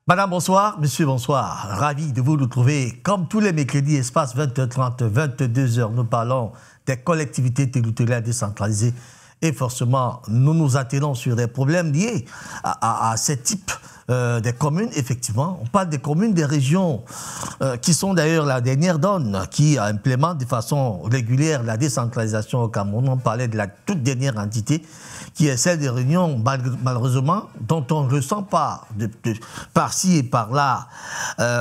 Madame, bonsoir. Monsieur, bonsoir. Ravi de vous retrouver. Comme tous les mercredis, espace 20h30, 22h, nous parlons des collectivités territoriales décentralisées. Et forcément, nous nous attelons sur des problèmes liés à ces types des communes, effectivement. On parle des communes, des régions qui sont d'ailleurs la dernière donne, qui implémente de façon régulière la décentralisation au Cameroun. On parlait de la toute dernière entité qui est celle des Réunions, malheureusement, dont on ne ressent pas par-ci et par-là,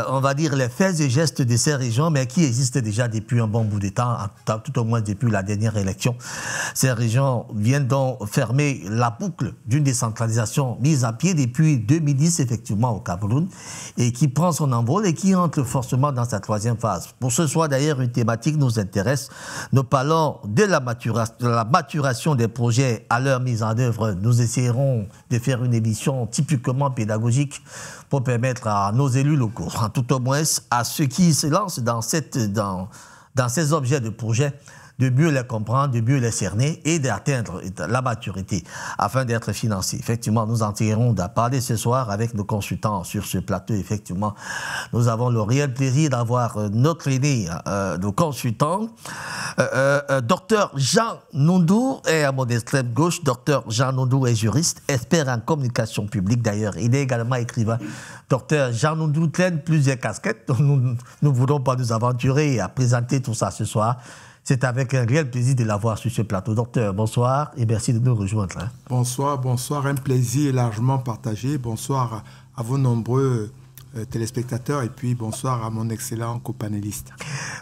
on va dire, les faits et gestes de ces régions, mais qui existent déjà depuis un bon bout de temps, tout au moins depuis la dernière élection. Ces régions viennent donc fermer la boucle d'une décentralisation mise à pied depuis 2010, effectivement, au Cameroun, et qui prend son envol et qui entre forcément dans sa troisième phase. Pour ce soir, d'ailleurs, une thématique nous intéresse. Nous parlons de la maturation des projets à leur mise en œuvre. Nous essayerons de faire une édition typiquement pédagogique pour permettre à nos élus locaux, tout au moins à ceux qui se lancent dans ces objets de projet, de mieux les comprendre, de mieux les cerner et d'atteindre la maturité afin d'être financés. Effectivement, nous en tirerons à parler ce soir avec nos consultants sur ce plateau. Effectivement, nous avons le réel plaisir d'avoir notre aîné, nos consultants, Dr Jean Nondou est à mon extrême gauche. Dr Jean Nondou est juriste, expert en communication publique d'ailleurs. Il est également écrivain. Dr Jean Nondou traîne plusieurs casquettes. Nous ne voulons pas nous aventurer à présenter tout ça ce soir. C'est avec un réel plaisir de l'avoir sur ce plateau. Docteur, bonsoir et merci de nous rejoindre. Bonsoir, bonsoir. Un plaisir largement partagé. Bonsoir à vos nombreux téléspectateurs et puis bonsoir à mon excellent copanéliste.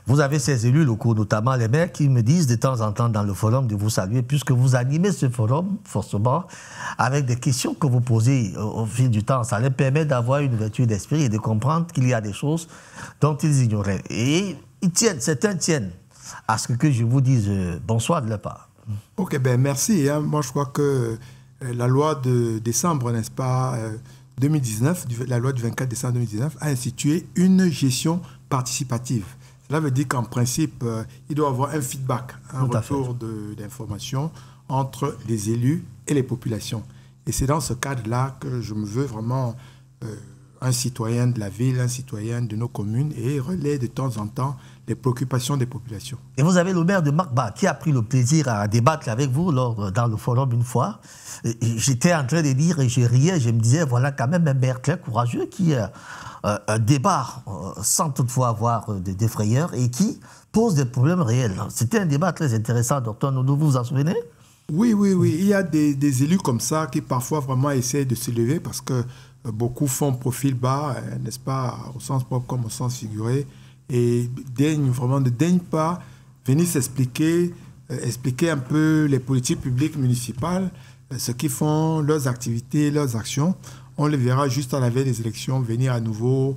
Vous avez ces élus locaux, notamment les maires, qui me disent de temps en temps dans le forum de vous saluer, puisque vous animez ce forum, forcément, avec des questions que vous posez au fil du temps. Ça leur permet d'avoir une ouverture d'esprit et de comprendre qu'il y a des choses dont ils ignoraient. Et certains tiennent à ce que je vous dise bonsoir de leur part. Ok, ben merci. Moi, je crois que la loi de décembre, n'est-ce pas, 2019, la loi du 24 décembre 2019, a institué une gestion participative. Cela veut dire qu'en principe, il doit y avoir un feedback, un retour d'information entre les élus et les populations. Et c'est dans ce cadre-là que je me veux vraiment un citoyen de la ville, un citoyen de nos communes et relaie de temps en temps les préoccupations des populations. Et vous avez le maire de Makba qui a pris le plaisir à débattre avec vous dans le forum une fois. J'étais en train de dire et je riais, je me disais, voilà quand même un maire très courageux qui débat sans toutefois avoir des frayeurs et qui pose des problèmes réels. C'était un débat très intéressant, docteur Nondou, vous vous en souvenez? Oui. Il y a des élus comme ça qui parfois vraiment essaient de se lever parce que beaucoup font profil bas, n'est-ce pas, au sens propre comme au sens figuré, et ne daignent pas venir s'expliquer, expliquer un peu les politiques publiques municipales, ce qu'ils font, leurs activités, leurs actions. On les verra juste à la veille des élections venir à nouveau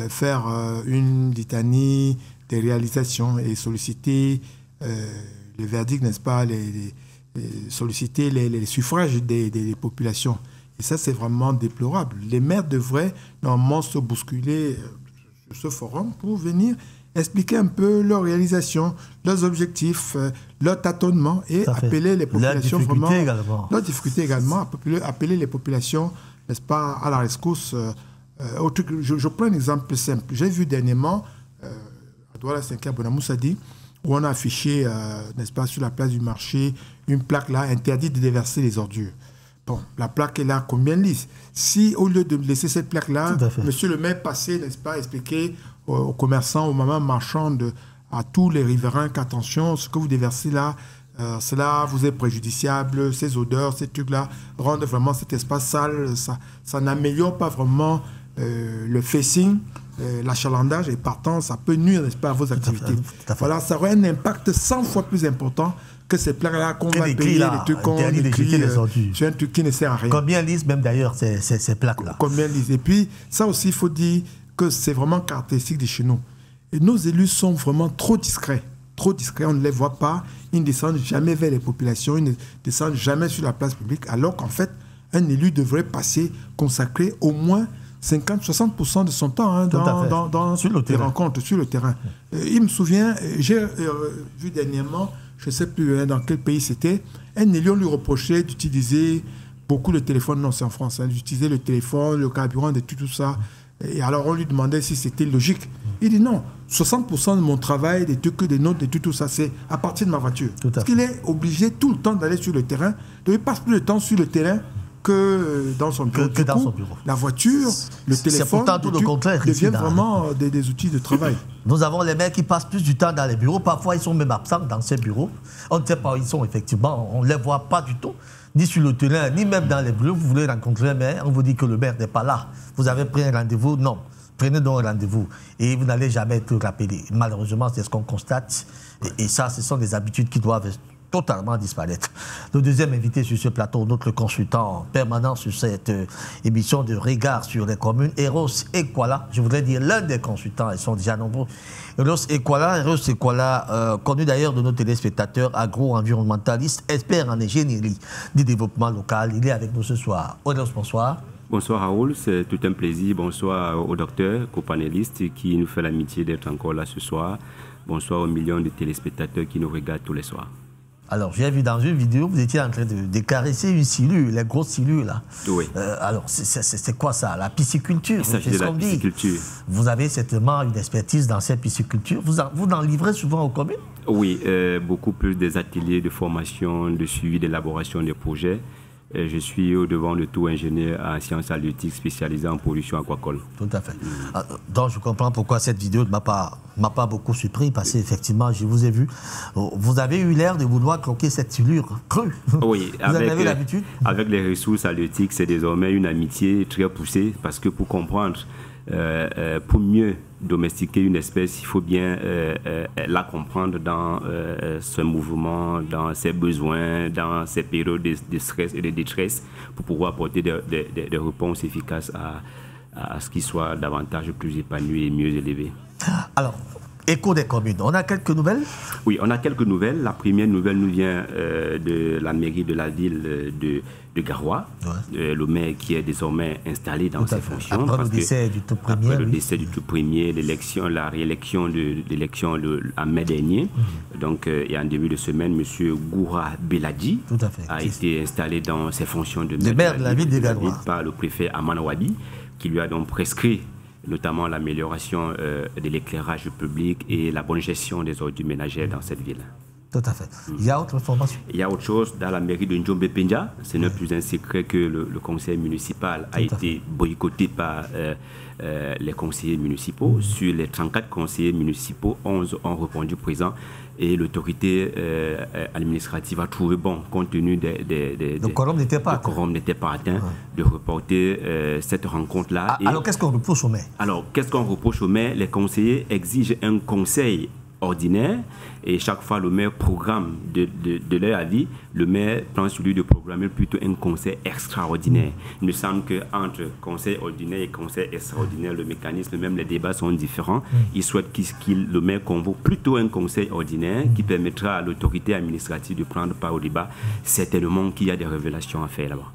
faire une litanie des réalisations et solliciter le verdict, n'est-ce pas, solliciter les suffrages des populations. Et ça, c'est vraiment déplorable. Les maires devraient normalement se bousculer sur ce forum pour venir expliquer un peu leurs réalisations, leurs objectifs, leurs tâtonnements et appeler les populations vraiment... Leurs difficultés également. Appeler les populations, n'est-ce pas, à la rescousse. Je prends un exemple simple. J'ai vu dernièrement, à Douala 5e, Bonamoussadi, où on a affiché, n'est-ce pas, sur la place du marché, une plaque là, interdite de déverser les ordures. Bon, la plaque est là, combien de listes? Si, au lieu de laisser cette plaque-là, monsieur le maire passait, n'est-ce pas, expliquer aux commerçants, aux mamans marchandes, à tous les riverains qu'attention, ce que vous déversez là, cela vous est préjudiciable, ces odeurs, ces trucs-là, rendent vraiment cet espace sale, ça n'améliore pas vraiment le facing, l'achalandage, et partant, ça peut nuire, n'est-ce pas, à vos activités. Voilà, ça aurait un impact 100 fois plus important que ces plaques-là qu'on va payer, les trucs qu'on écrit sur un truc qui ne sert à rien. Combien lisent même d'ailleurs ces plaques-là? Combien lisent? Et puis, ça aussi, il faut dire que c'est vraiment caractéristique de chez nous. Et nos élus sont vraiment trop discrets, on ne les voit pas, ils ne descendent jamais vers les populations, ils ne descendent jamais sur la place publique, alors qu'en fait, un élu devrait consacrer au moins 50-60% de son temps dans les rencontres, sur le terrain. Il me souvient, j'ai vu dernièrement, je ne sais plus dans quel pays c'était, un élu lui reprochait d'utiliser beaucoup le téléphone, non c'est en France, d'utiliser le téléphone, le carburant, tout ça, Et alors on lui demandait si c'était logique. Il dit non, 60% de mon travail, des trucs, des notes, tout ça, c'est à partir de ma voiture. Parce qu'il est obligé tout le temps d'aller sur le terrain. Donc il passe plus de temps sur le terrain que dans son bureau. Que dans son bureau. La voiture, le téléphone, tout le contraire deviennent vraiment des outils de travail. Nous avons les maires qui passent plus du temps dans les bureaux. Parfois, ils sont même absents dans ces bureaux. On ne sait pas où ils sont, effectivement. On ne les voit pas du tout, ni sur le terrain, ni même dans les bureaux. Vous voulez rencontrer un maire, on vous dit que le maire n'est pas là. Vous avez pris un rendez-vous? Non. Prenez donc un rendez-vous et vous n'allez jamais être rappelé. Malheureusement, c'est ce qu'on constate. Et ça, ce sont des habitudes qui doivent totalement disparaître. Le deuxième invité sur ce plateau, notre consultant permanent sur cette émission de Regard sur les communes, Eros Ekwala. Je voudrais dire l'un des consultants, ils sont déjà nombreux. Eros Ekwala, connu d'ailleurs de nos téléspectateurs, agro-environnementaliste, expert en ingénierie du développement local. Il est avec nous ce soir. Eros, bonsoir. Bonsoir Raoul, c'est tout un plaisir. Bonsoir au docteur, co-panéliste qui nous fait l'amitié d'être encore là ce soir. Bonsoir aux millions de téléspectateurs qui nous regardent tous les soirs. Alors, j'ai vu dans une vidéo, vous étiez en train de caresser une cellule, les grosses cellules là. Oui. Alors, c'est quoi ça? La pisciculture? Il s'agit de la pisciculture. Vous avez certainement une expertise dans cette pisciculture. Vous en livrez souvent aux communes? Oui, beaucoup plus des ateliers de formation, de suivi, d'élaboration des projets. Je suis au devant de tout ingénieur en sciences halieutiques spécialisé en pollution aquacole. Tout à fait. Donc je comprends pourquoi cette vidéo ne m'a pas beaucoup surpris, parce qu'effectivement, je vous ai vu. Vous avez eu l'air de vouloir croquer cette silure crue. Oui, vous avez l'habitude. Avec les ressources halieutiques, c'est désormais une amitié très poussée, parce que pour comprendre, pour mieux domestiquer une espèce, il faut bien la comprendre dans ce mouvement, dans ses besoins, dans ses périodes de stress et de détresse, pour pouvoir apporter des réponses efficaces à ce qui soit davantage plus épanoui et mieux élevé. Alors, écho des communes, on a quelques nouvelles? Oui, on a quelques nouvelles. La première nouvelle nous vient de la mairie de la ville de Garoua, le maire qui est désormais installé dans ses fonctions. Après le décès du tout premier. Après le décès du tout premier, la réélection de l'élection en mai dernier. Donc, et en début de semaine, M. Goura Beladi a été installé dans ses fonctions de maire de la ville de Garoua par le préfet Aman Wabi, qui lui a donc prescrit notamment l'amélioration de l'éclairage public et la bonne gestion des ordures ménagères dans cette ville. Tout à fait. Il y a autre information? Il y a autre chose dans la mairie de Njombe-Penja. Ce n'est plus un secret que le conseil municipal a été boycotté par les conseillers municipaux. Sur les 34 conseillers municipaux, 11 ont répondu présent. Et l'autorité administrative a trouvé bon, compte tenu le quorum n'était pas atteint, de reporter cette rencontre-là. Alors, qu'est-ce qu'on reproche au maire? Alors, qu'est-ce qu'on reproche au maire? Les conseillers exigent un conseil ordinaire et chaque fois le maire programme de leur avis, le maire prend celui de programmer plutôt un conseil extraordinaire. Il me semble qu'entre conseil ordinaire et conseil extraordinaire, le mécanisme, même les débats sont différents. Il souhaite le maire convoque plutôt un conseil ordinaire qui permettra à l'autorité administrative de prendre part au débat. Certainement qu'il y a des révélations à faire là-bas.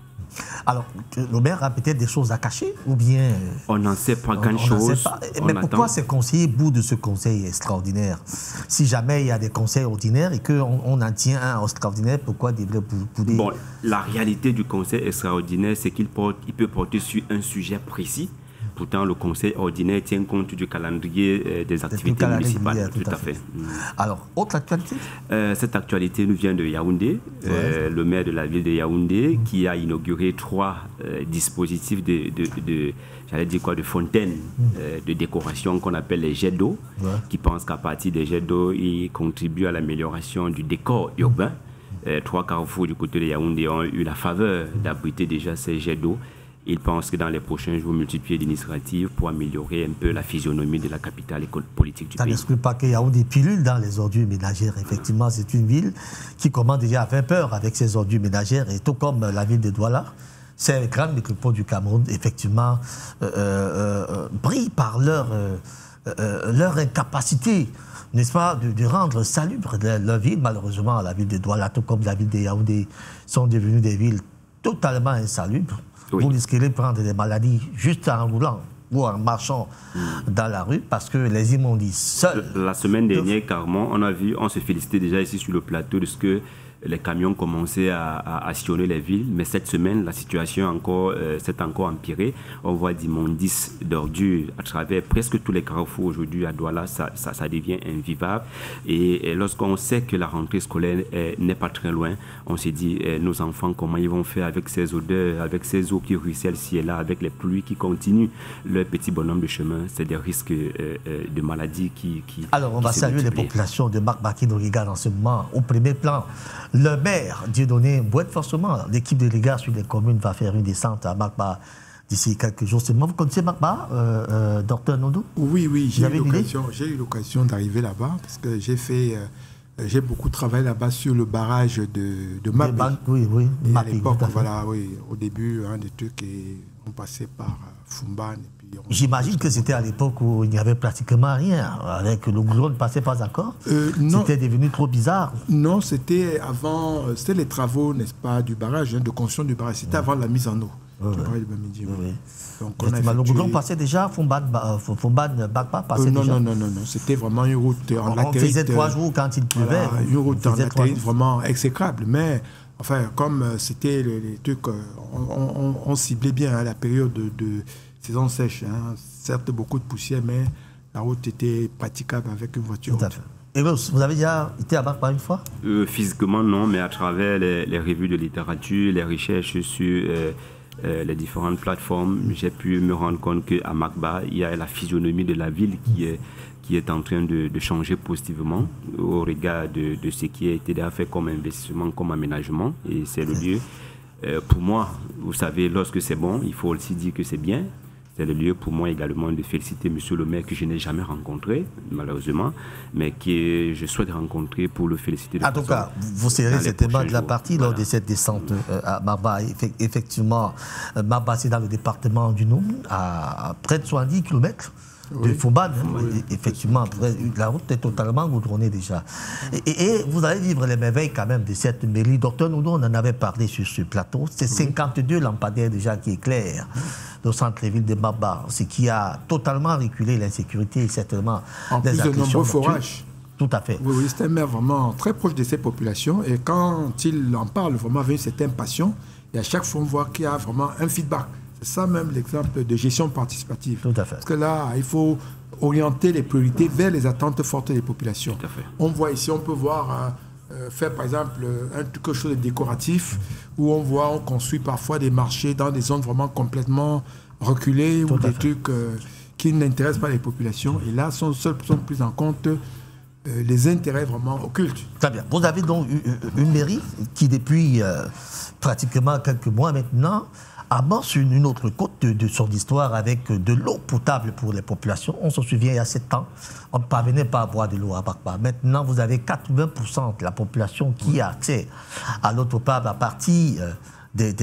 Alors, le maire a peut-être des choses à cacher ou bien... On n'en sait pas grand-chose. Mais pourquoi ces conseillers bout de ce conseil extraordinaire? Si jamais il y a des conseils ordinaires et qu'on en tient un extraordinaire, pourquoi devrait bouder? Bon, la réalité du conseil extraordinaire, c'est qu'il peut porter sur un sujet précis. Pourtant, le conseil ordinaire tient compte du calendrier des activités municipales. Tout à fait. Alors, autre actualité? Cette actualité nous vient de Yaoundé. Le maire de la ville de Yaoundé qui a inauguré 3 dispositifs de fontaines de décoration qu'on appelle les jets d'eau, qui pensent qu'à partir des jets d'eau, ils contribuent à l'amélioration du décor urbain. 3 carrefours du côté de Yaoundé ont eu la faveur d'abriter déjà ces jets d'eau. Il pense que dans les prochains jours, multiplier d'initiatives pour améliorer un peu la physionomie de la capitale politique du pays. Ça n'exclut pas qu'il y a des pilules dans les ordures ménagères. Effectivement, c'est une ville qui commence déjà à faire peur avec ses ordures ménagères, et tout comme la ville de Douala. Ces grandes métropoles du Cameroun, effectivement, brillent par leur incapacité, n'est-ce pas, de rendre salubre leur ville. Malheureusement, la ville de Douala, tout comme la ville de Yaoundé, sont devenues des villes totalement insalubres. Vous risquez de prendre des maladies juste en roulant ou en marchant dans la rue parce que les immondices seuls... La semaine dernière, carrément, on se félicitait déjà ici sur le plateau de ce que les camions commençaient à sillonner les villes. Mais cette semaine, la situation s'est encore empirée. On voit d'immondices d'ordures à travers presque tous les carrefours aujourd'hui à Douala. Ça devient invivable. Et lorsqu'on sait que la rentrée scolaire n'est pas très loin, on s'est dit, nos enfants, comment ils vont faire avec ces odeurs, avec ces eaux qui ruissellent ci et là, avec les pluies qui continuent leur petit bonhomme de chemin. C'est des risques de maladies qui Alors, on va saluer les populations de Makba qui nous regardent en ce moment au premier plan. Le maire, Dieudonné Mbouette, forcément, l'équipe de Riga sur les communes va faire une descente à Makba d'ici quelques jours. Vous connaissez Makba, Dr Nondou? Oui, j'ai eu l'occasion d'arriver là-bas parce que j'ai beaucoup travaillé là-bas sur le barrage de Mapé. Oui. Et à l'époque, au début, des trucs, on passait par Fumban. J'imagine que c'était à l'époque où il n'y avait pratiquement rien, avec le goudron ne passait pas encore. C'était devenu trop bizarre. Non, c'était avant, c'était les travaux, n'est-ce pas, du barrage, de construction du barrage. C'était avant la mise en eau. Oui. Donc, le goudron passait déjà, Fumban-Bakpa passait déjà. Non, c'était vraiment une route en latérite. On faisait 3 jours quand il pleuvait. Une route en latérite vraiment exécrable, mais enfin, comme c'était les trucs, on ciblait bien la période de saison sèche. Certes, beaucoup de poussière, mais la route était praticable avec une voiture. Tout à fait. Et vous avez déjà été à Bakpa une fois? Physiquement, non, mais à travers les revues de littérature, les recherches sur les différentes plateformes, j'ai pu me rendre compte qu'à Makba, il y a la physionomie de la ville qui est en train de changer positivement au regard de ce qui a été déjà fait comme investissement, comme aménagement. Et c'est le lieu. Pour moi, vous savez, lorsque c'est bon, il faut aussi dire que c'est bien. C'est le lieu pour moi également de féliciter M. le maire que je n'ai jamais rencontré, malheureusement, mais que je souhaite rencontrer pour le féliciter. En tout cas, vous serez certainement de la partie lors de cette descente à Makba. Effectivement, Makba, c'est dans le département du Noum, à près de 70 km. De Fumban, effectivement, la route est totalement goudronnée déjà. Et vous allez vivre les merveilles quand même de cette mairie. Docteur Noudou, on en avait parlé sur ce plateau. C'est 52 lampadaires déjà qui éclairent le centre-ville de Makba, ce qui a totalement reculé l'insécurité et certainement en plus de nombreux forages. Tout à fait. Oui, c'est un maire vraiment très proche de ses populations et quand il en parle vraiment avec une certaine passion, et à chaque fois on voit qu'il y a vraiment un feedback. C'est ça même l'exemple de gestion participative. Tout à fait. Parce que là, il faut orienter les priorités vers les attentes fortes des populations. Tout à fait. On voit ici, on peut voir faire par exemple quelque chose de décoratif où on construit parfois des marchés dans des zones vraiment complètement reculées ou des trucs qui n'intéressent pas les populations. Et là, sont plus en compte les intérêts vraiment occultes. Très bien. Vous avez donc une mairie qui, depuis pratiquement quelques mois maintenant, amorce une autre côte de son histoire avec de l'eau potable pour les populations. On se souvient, il y a 7 ans, on ne parvenait pas à boire de l'eau à Bakpa. Maintenant, vous avez 80% de la population qui a accès à l'eau potable à partir des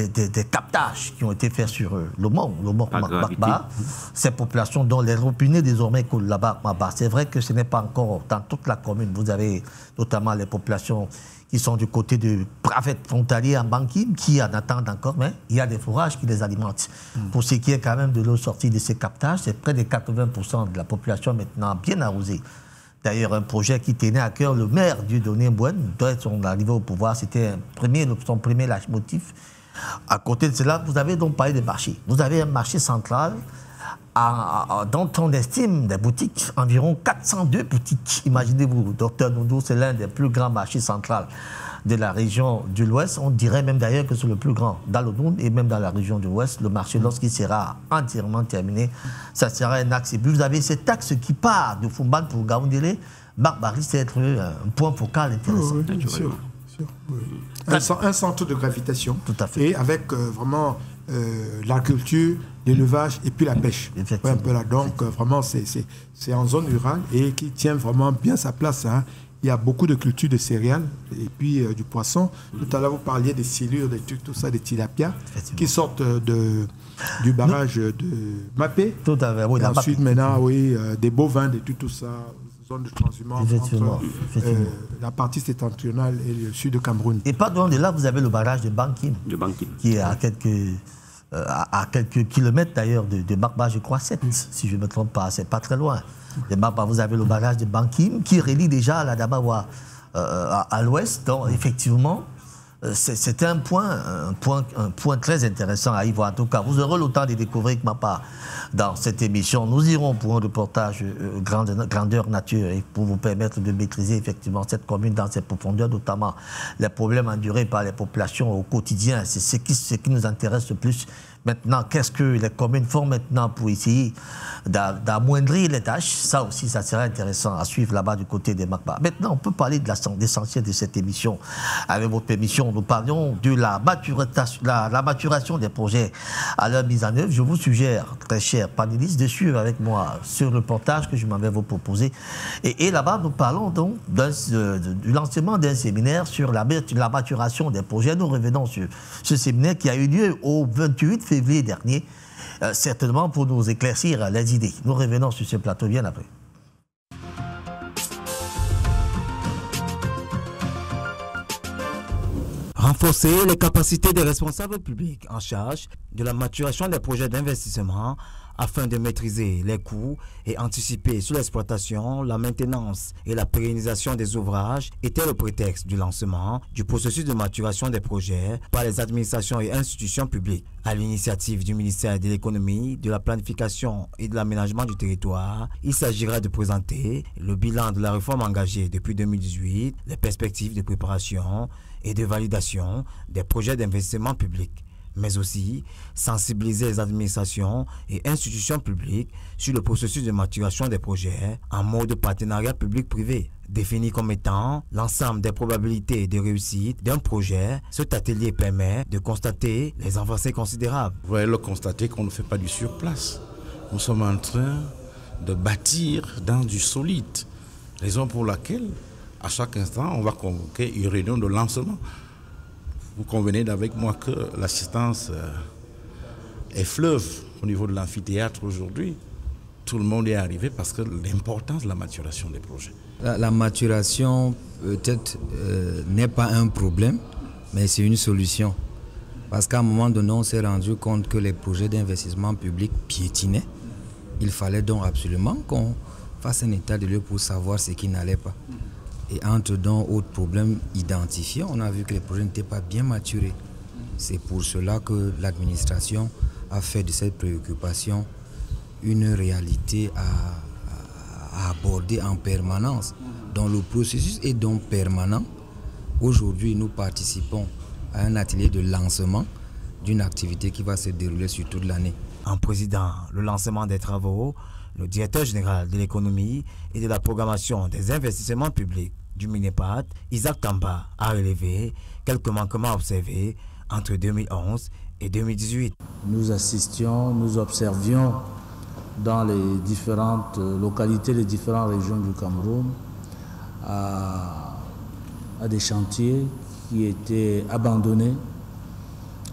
captages qui ont été faits sur le mont Bakpa. Ces populations dont les robinets désormais coulent là-bas. C'est vrai que ce n'est pas encore dans toute la commune. Vous avez notamment les populations qui sont du côté de Pravet frontalier en Bankim, qui en attendent encore, mais il y a des forages qui les alimentent. Pour ce qui est quand même de l'eau sortie de ces captages, c'est près de 80% de la population maintenant bien arrosée. D'ailleurs, un projet qui tenait à cœur le maire Dieudonné Mbouette, dès son arrivée au pouvoir, c'était son premier leitmotiv. À côté de cela, vous avez donc parlé de marché. Vous avez un marché central dont on estime des boutiques, environ 402 boutiques. Imaginez-vous, Docteur Noudou, c'est l'un des plus grands marchés centraux de la région de l'Ouest. On dirait même d'ailleurs que c'est le plus grand dans le monde et même dans la région de l'Ouest. Le marché, lorsqu'il sera entièrement terminé, ça sera un axe. Et puis vous avez cet axe qui part de Fumban pour Gaoundéré. Makba risque d'être un point focal intéressant. Oui, bien sûr. Oui. Un centre de gravitation. Tout à fait. Et avec vraiment la culture, l'élevage et puis la pêche. Un peu là. Donc vraiment, c'est en zone rurale et qui tient vraiment bien sa place. Il y a beaucoup de cultures de céréales et puis du poisson. Tout à l'heure, vous parliez des silures, des trucs, tout ça, des tilapias qui sortent du barrage de Mapé. Tout à fait. Oui, et ensuite, maintenant, des bovins, des tout ça, zone de transhumance entre la partie septentrionale et le sud de Cameroun. Et pas loin de là, vous avez le barrage de Bankim. Qui est à quelques kilomètres d'ailleurs de Makba, je crois 7, si je ne me trompe pas, c'est pas très loin. De Makba, vous avez le barrage de Bankim qui relie déjà la Dabawa à l'ouest. Donc, effectivement, c'était un point très intéressant à y voir. En tout cas, vous aurez le temps de découvrir que ma part dans cette émission. Nous irons pour un reportage grandeur nature et pour vous permettre de maîtriser effectivement cette commune dans ses profondeurs, notamment les problèmes endurés par les populations au quotidien. C'est ce qui nous intéresse le plus. Maintenant, qu'est-ce que les communes font maintenant pour essayer d'amoindrir les tâches? Ça aussi, ça serait intéressant à suivre là-bas du côté des MACBA. Maintenant, on peut parler de l'essentiel de cette émission. Avec votre permission, nous parlions de la maturation des projets à leur mise en œuvre. Je vous suggère, très chers panélistes, de suivre avec moi ce reportage que je m'avais vous proposé. Et là-bas, nous parlons donc du lancement d'un séminaire sur la maturation des projets. Nous revenons sur ce séminaire qui a eu lieu au 28 février dernier, certainement pour nous éclaircir les idées. Nous revenons sur ce plateau bien après. Renforcer les capacités des responsables publics en charge de la maturation des projets d'investissement afin de maîtriser les coûts et anticiper sur l'exploitation, la maintenance et la pérennisation des ouvrages était le prétexte du lancement du processus de maturation des projets par les administrations et institutions publiques. À l'initiative du ministère de l'Économie, de la Planification et de l'Aménagement du territoire, il s'agira de présenter le bilan de la réforme engagée depuis 2018, les perspectives de préparation et de validation des projets d'investissement public, mais aussi sensibiliser les administrations et institutions publiques sur le processus de maturation des projets en mode partenariat public-privé. Défini comme étant l'ensemble des probabilités de réussite d'un projet, cet atelier permet de constater les avancées considérables. Vous allez le constater qu'on ne fait pas du surplace. Nous sommes en train de bâtir dans du solide. Raison pour laquelle, à chaque instant, on va convoquer une réunion de lancement. Vous convenez avec moi que l'assistance est fleuve au niveau de l'amphithéâtre aujourd'hui. Tout le monde est arrivé parce que l'importance de la maturation des projets. La maturation, peut-être, n'est pas un problème, mais c'est une solution. Parce qu'à un moment donné, on s'est rendu compte que les projets d'investissement public piétinaient. Il fallait donc absolument qu'on fasse un état de lieu pour savoir ce qui n'allait pas. Et entre donc autres problèmes identifiés, on a vu que les projets n'étaient pas bien maturés. C'est pour cela que l'administration a fait de cette préoccupation une réalité à aborder en permanence. Donc le processus est donc permanent. Aujourd'hui, nous participons à un atelier de lancement d'une activité qui va se dérouler sur toute l'année. En présidant le lancement des travaux, le directeur général de l'économie et de la programmation des investissements publics du MINEPAD, Isaac Tamba, a relevé quelques manquements observés entre 2011 et 2018. Nous assistions, nous observions dans les différentes localités, les différentes régions du Cameroun à des chantiers qui étaient abandonnés,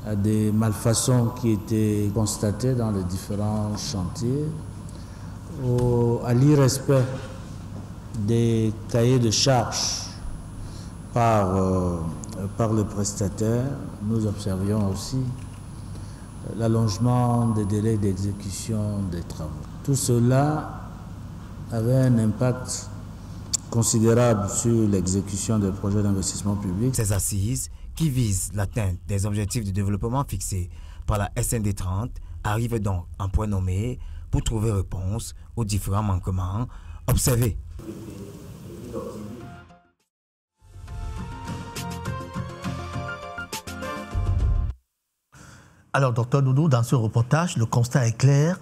à des malfaçons qui étaient constatées dans les différents chantiers, à l'irrespect des cahiers de charges par le prestataire. Nous observions aussi l'allongement des délais d'exécution des travaux. Tout cela avait un impact considérable sur l'exécution des projets d'investissement public. Ces assises, qui visent l'atteinte des objectifs de développement fixés par la SND 30, arrivent donc en point nommé pour trouver réponse aux différents manquements observés. Alors, docteur Doudou, dans ce reportage, le constat est clair.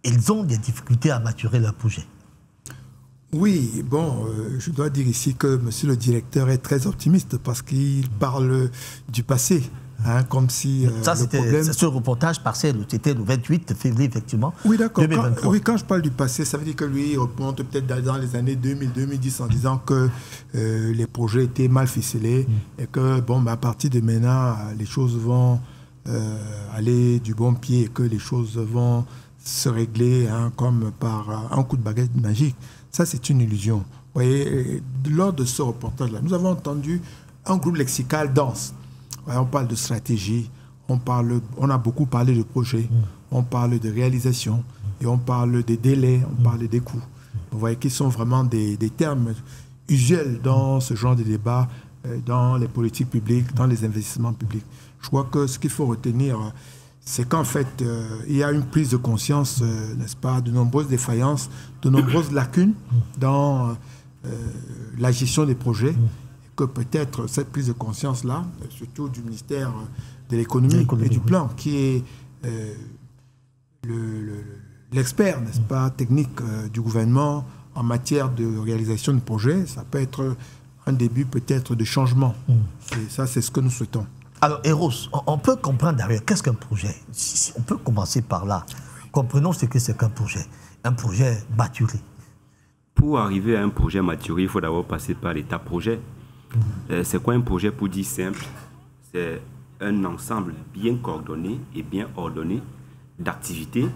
Ils ont des difficultés à maturer leur projet. Oui, bon, je dois dire ici que monsieur le directeur est très optimiste parce qu'il parle du passé. Hein, comme si ça, c'était ce reportage partiel, c'était le 28 février, effectivement. Oui, d'accord. 2023. Quand je parle du passé, ça veut dire que lui remonte peut-être dans les années 2000-2010 en disant que les projets étaient mal ficelés et que, bon, à partir de maintenant, les choses vont aller du bon pied et que les choses vont se régler comme par un coup de baguette magique. Ça, c'est une illusion. Vous voyez, lors de ce reportage-là, nous avons entendu un groupe lexical dense. On parle de stratégie, on a beaucoup parlé de projets, on parle de réalisation, et on parle des délais, on parle des coûts. Vous voyez qu'ils sont vraiment des termes usuel dans ce genre de débat, dans les politiques publiques, dans les investissements publics. Je crois que ce qu'il faut retenir, c'est qu'en fait, il y a une prise de conscience, n'est-ce pas, de nombreuses défaillances, de nombreuses lacunes dans la gestion des projets, que peut-être cette prise de conscience-là, surtout du ministère de l'économie et du plan, qui est l'expert, n'est-ce pas, technique du gouvernement en matière de réalisation de projets, ça peut être un début peut-être de changement. Et ça, c'est ce que nous souhaitons. Alors, Eros, on peut comprendre d'ailleurs qu'est-ce qu'un projet. On peut commencer par là. Comprenons ce que c'est qu'un projet. Un projet maturé. Pour arriver à un projet maturé, il faut d'abord passer par l'étape projet. C'est quoi un projet pour dire simple? C'est un ensemble bien coordonné et bien ordonné d'activités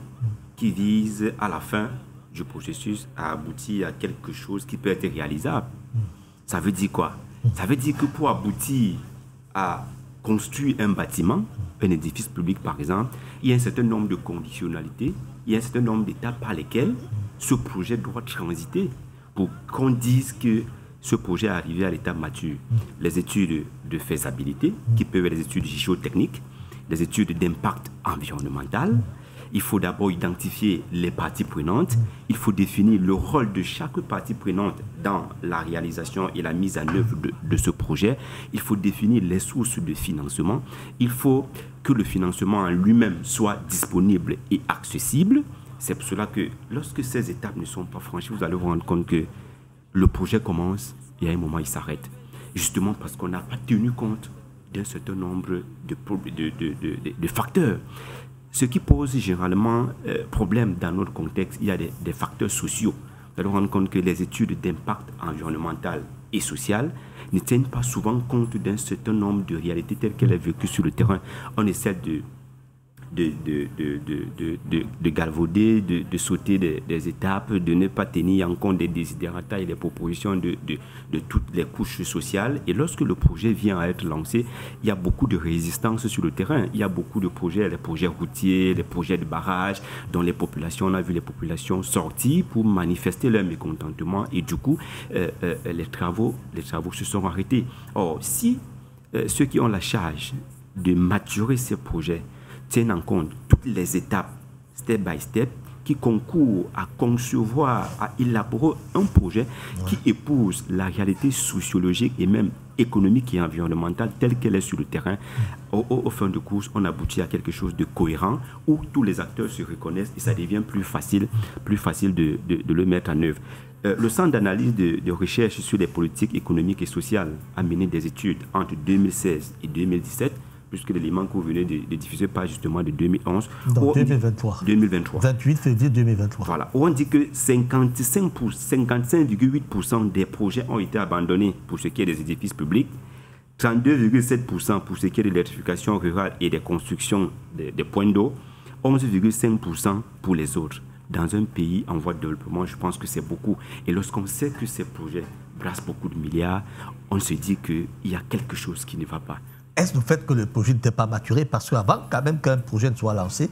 qui visent à la fin du processus à aboutir à quelque chose qui peut être réalisable. Ça veut dire quoi? Ça veut dire que pour aboutir à construire un bâtiment, un édifice public par exemple, il y a un certain nombre de conditionnalités, il y a un certain nombre d'étapes par lesquelles ce projet doit transiter pour qu'on dise que ce projet est arrivé à l'étape mature. Les études de faisabilité, qui peuvent être les études géotechniques, les études d'impact environnemental. Il faut d'abord identifier les parties prenantes. Il faut définir le rôle de chaque partie prenante dans la réalisation et la mise en œuvre de ce projet. Il faut définir les sources de financement. Il faut que le financement en lui-même soit disponible et accessible. C'est pour cela que lorsque ces étapes ne sont pas franchies, vous allez vous rendre compte que le projet commence et à un moment il s'arrête. Justement parce qu'on n'a pas tenu compte d'un certain nombre de facteurs. Ce qui pose généralement problème dans notre contexte, il y a des facteurs sociaux. Vous allez vous rendre compte que les études d'impact environnemental et social ne tiennent pas souvent compte d'un certain nombre de réalités telles qu'elles sont vécues sur le terrain. On essaie de galvauder, de sauter des étapes, de ne pas tenir en compte des desiderata et des propositions de toutes les couches sociales. Et lorsque le projet vient à être lancé, il y a beaucoup de résistance sur le terrain. Il y a beaucoup de projets, les projets routiers, les projets de barrages, dont les populations, on a vu les populations sortir pour manifester leur mécontentement. Et du coup, les travaux se sont arrêtés. Or, si ceux qui ont la charge de maturer ces projets tiennent en compte toutes les étapes, step by step, qui concourent à concevoir, à élaborer un projet qui épouse la réalité sociologique et même économique et environnementale telle qu'elle est sur le terrain. Au fin de course, on aboutit à quelque chose de cohérent où tous les acteurs se reconnaissent et ça devient plus facile de le mettre en œuvre. Le Centre d'analyse de recherche sur les politiques économiques et sociales a mené des études entre 2016 et 2017, puisque l'élément que vous venez de diffuser pas justement de 2011. Donc 2023. 28 février 2023. Voilà. Où on dit que 55,8% des projets ont été abandonnés pour ce qui est des édifices publics, 32,7% pour ce qui est de l'électrification rurale et des constructions des points d'eau, 11,5% pour les autres. Dans un pays en voie de développement, je pense que c'est beaucoup. Et lorsqu'on sait que ces projets brassent beaucoup de milliards, on se dit qu'il y a quelque chose qui ne va pas. Est-ce le fait que le projet n'était pas maturé? Parce qu'avant quand même qu'un projet ne soit lancé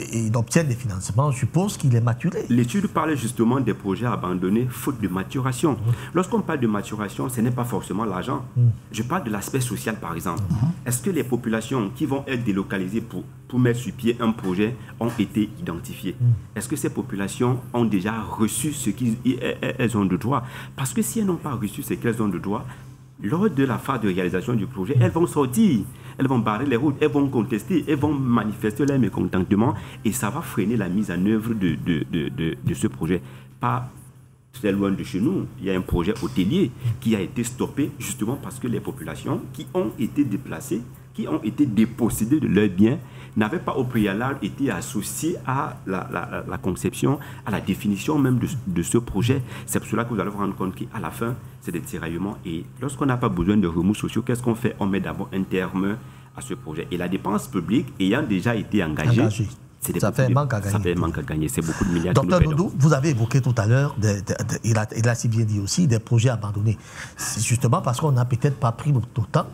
et il obtienne des financements, je suppose qu'il est maturé. L'étude parle justement des projets abandonnés faute de maturation. Lorsqu'on parle de maturation, ce n'est pas forcément l'argent. Je parle de l'aspect social par exemple. Est-ce que les populations qui vont être délocalisées pour mettre sur pied un projet ont été identifiées? Est-ce que ces populations ont déjà reçu ce qu'elles ont de droit? Parce que si elles n'ont pas reçu ce qu'elles ont de droit, lors de la phase de réalisation du projet, elles vont sortir, elles vont barrer les routes, elles vont contester, elles vont manifester leur mécontentement et ça va freiner la mise en œuvre de ce projet. Pas très loin de chez nous, il y a un projet hôtelier qui a été stoppé justement parce que les populations qui ont été déplacées, qui ont été dépossédées de leurs biens, n'avaient pas au préalable été associées à la conception, à la définition même de ce projet. C'est pour cela que vous allez vous rendre compte qu'à la fin, c'est des tiraillements. Et lorsqu'on n'a pas besoin de remous sociaux, qu'est-ce qu'on fait? On met d'abord un terme à ce projet. Et la dépense publique ayant déjà été engagée, ça fait un manque à gagner. Ça fait un manque à gagner. C'est beaucoup de milliards. Docteur Doudou, vous avez évoqué tout à l'heure, il a si bien dit aussi, des projets abandonnés. C'est justement parce qu'on n'a peut-être pas pris le temps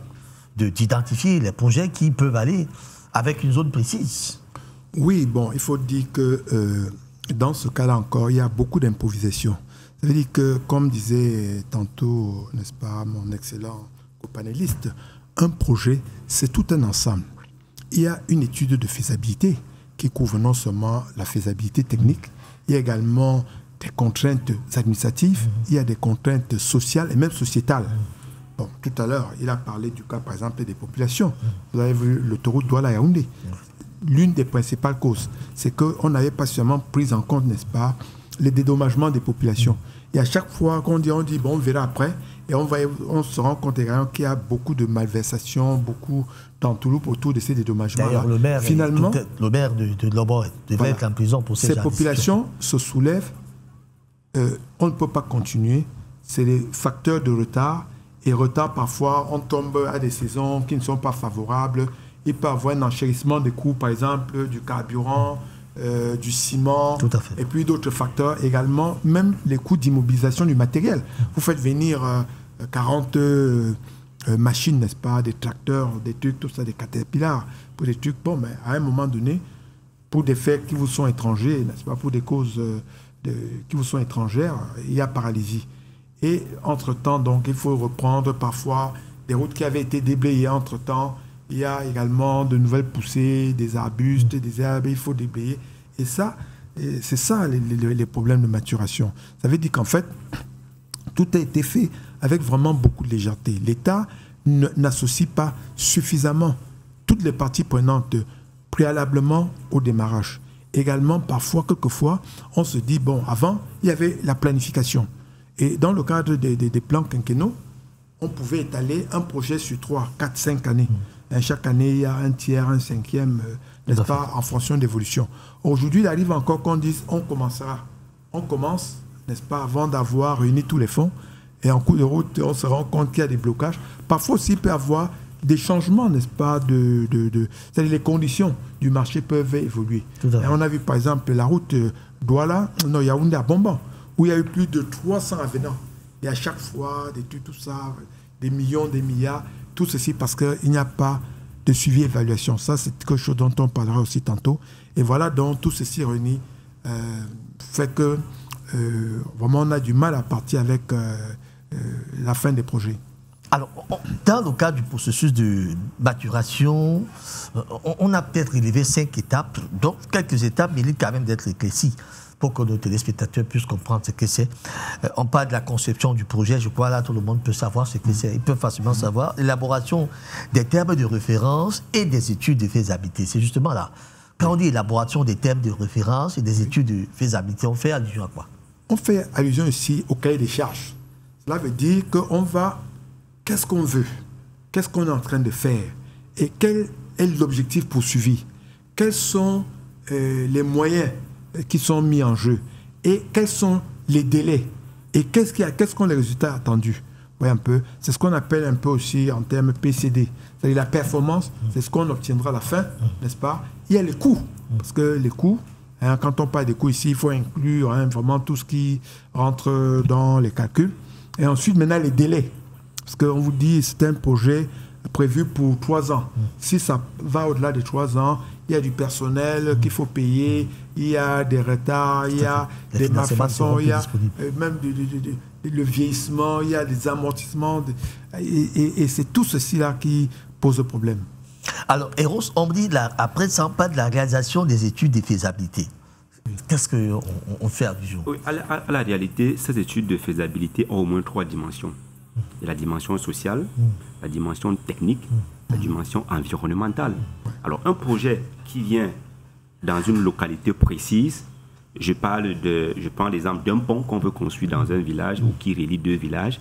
d'identifier les projets qui peuvent aller avec une zone précise. Oui, bon, il faut dire que dans ce cas-là encore, il y a beaucoup d'improvisation. Ça veut dire que, comme disait tantôt, n'est-ce pas, mon excellent copanéliste, un projet, c'est tout un ensemble. Il y a une étude de faisabilité qui couvre non seulement la faisabilité technique, il y a également des contraintes administratives, il y a des contraintes sociales et même sociétales. Bon, tout à l'heure, il a parlé du cas, par exemple, des populations. Vous avez vu l'autoroute Douala-Yaoundé. L'une des principales causes, c'est qu'on n'avait pas seulement pris en compte, n'est-ce pas, les dédommagements des populations. Et à chaque fois qu'on dit, bon, on verra après, et on se rend compte également qu'il y a beaucoup de malversations, beaucoup d'entourloupe autour de ces dédommagements. D'ailleurs, le maire, finalement, le maire de Lobo devait être en prison pour ces populations se soulèvent. On ne peut pas continuer. C'est les facteurs de retard. Et retard, parfois, on tombe à des saisons qui ne sont pas favorables. Il peut y avoir un enchérissement des coûts, par exemple, du carburant, du ciment, tout à fait. Et puis d'autres facteurs également, même les coûts d'immobilisation du matériel. Vous faites venir 40 machines, n'est-ce pas, des tracteurs, des trucs, tout ça, des caterpillars, pour des trucs, bon, mais à un moment donné, pour des faits qui vous sont étrangers, n'est-ce pas, pour des causes qui vous sont étrangères, il y a paralysie. Et entre-temps, donc, il faut reprendre parfois des routes qui avaient été déblayées entre-temps. Il y a également de nouvelles poussées, des arbustes, des herbes, il faut déblayer. Et ça, c'est ça les problèmes de maturation. Ça veut dire qu'en fait, tout a été fait avec vraiment beaucoup de légèreté. L'État n'associe pas suffisamment toutes les parties prenantes préalablement au démarrage. Également, parfois, quelquefois, on se dit, bon, avant, il y avait la planification. Et dans le cadre des plans quinquennaux, on pouvait étaler un projet sur 3, 4, 5 années. Et chaque année, il y a un tiers, un cinquième, n'est-ce pas, en fonction d'évolution. Aujourd'hui, il arrive encore qu'on dise, on commencera. On commence, n'est-ce pas, avant d'avoir réuni tous les fonds. Et en cours de route, on se rend compte qu'il y a des blocages. Parfois aussi, il peut y avoir des changements, n'est-ce pas, c'est-à-dire les conditions du marché peuvent évoluer. Et on a vu, par exemple, la route Yaoundé à Bomban, où il y a eu plus de 300 avenants. Et à chaque fois, tout ça, des millions, des milliards, tout ceci parce qu'il n'y a pas de suivi et évaluation. Ça, c'est quelque chose dont on parlera aussi tantôt. Et voilà, donc, tout ceci réuni fait que vraiment, on a du mal à partir avec la fin des projets. Alors, dans le cadre du processus de maturation, on a peut-être relevé 5 étapes. Donc, quelques étapes méritent quand même d'être éclaircies pour que nos téléspectateurs puissent comprendre ce que c'est. On parle de la conception du projet, je crois là tout le monde peut savoir ce que c'est, ils peuvent facilement savoir. L'élaboration des termes de référence et des études de faisabilité, c'est justement là. Quand on dit élaboration des termes de référence et des études de faisabilité, on fait allusion à quoi? On fait allusion ici au cahier des charges. Cela veut dire qu'on va, qu'est-ce qu'on veut? Qu'est-ce qu'on est en train de faire? Et quel est l'objectif poursuivi? Quels sont les moyens qui sont mis en jeu et quels sont les délais et quels sont les résultats attendus. Vous voyez un peu, c'est ce qu'on appelle un peu aussi en termes PCD, c'est-à-dire la performance, c'est ce qu'on obtiendra à la fin, n'est-ce pas? Il y a les coûts, parce que les coûts, quand on parle des coûts ici, il faut inclure vraiment tout ce qui rentre dans les calculs. Et ensuite, maintenant, les délais, parce qu'on vous dit c'est un projet prévu pour 3 ans. Si ça va au-delà de 3 ans, il y a du personnel qu'il faut payer, il y a des retards, il y a des malfaçons, il y a même le vieillissement, il y a des amortissements. Et c'est tout ceci-là qui pose problème. Alors, Eros, on me dit, après ça, on parle de la réalisation des études de faisabilité. Qu'est-ce qu'on fait allusion? Oui, à la réalité, ces études de faisabilité ont au moins 3 dimensions. Il y a la dimension sociale, la dimension technique, la dimension environnementale. Alors, un projet qui vient dans une localité précise, je prends l'exemple d'un pont qu'on veut construire dans un village ou qui relie 2 villages.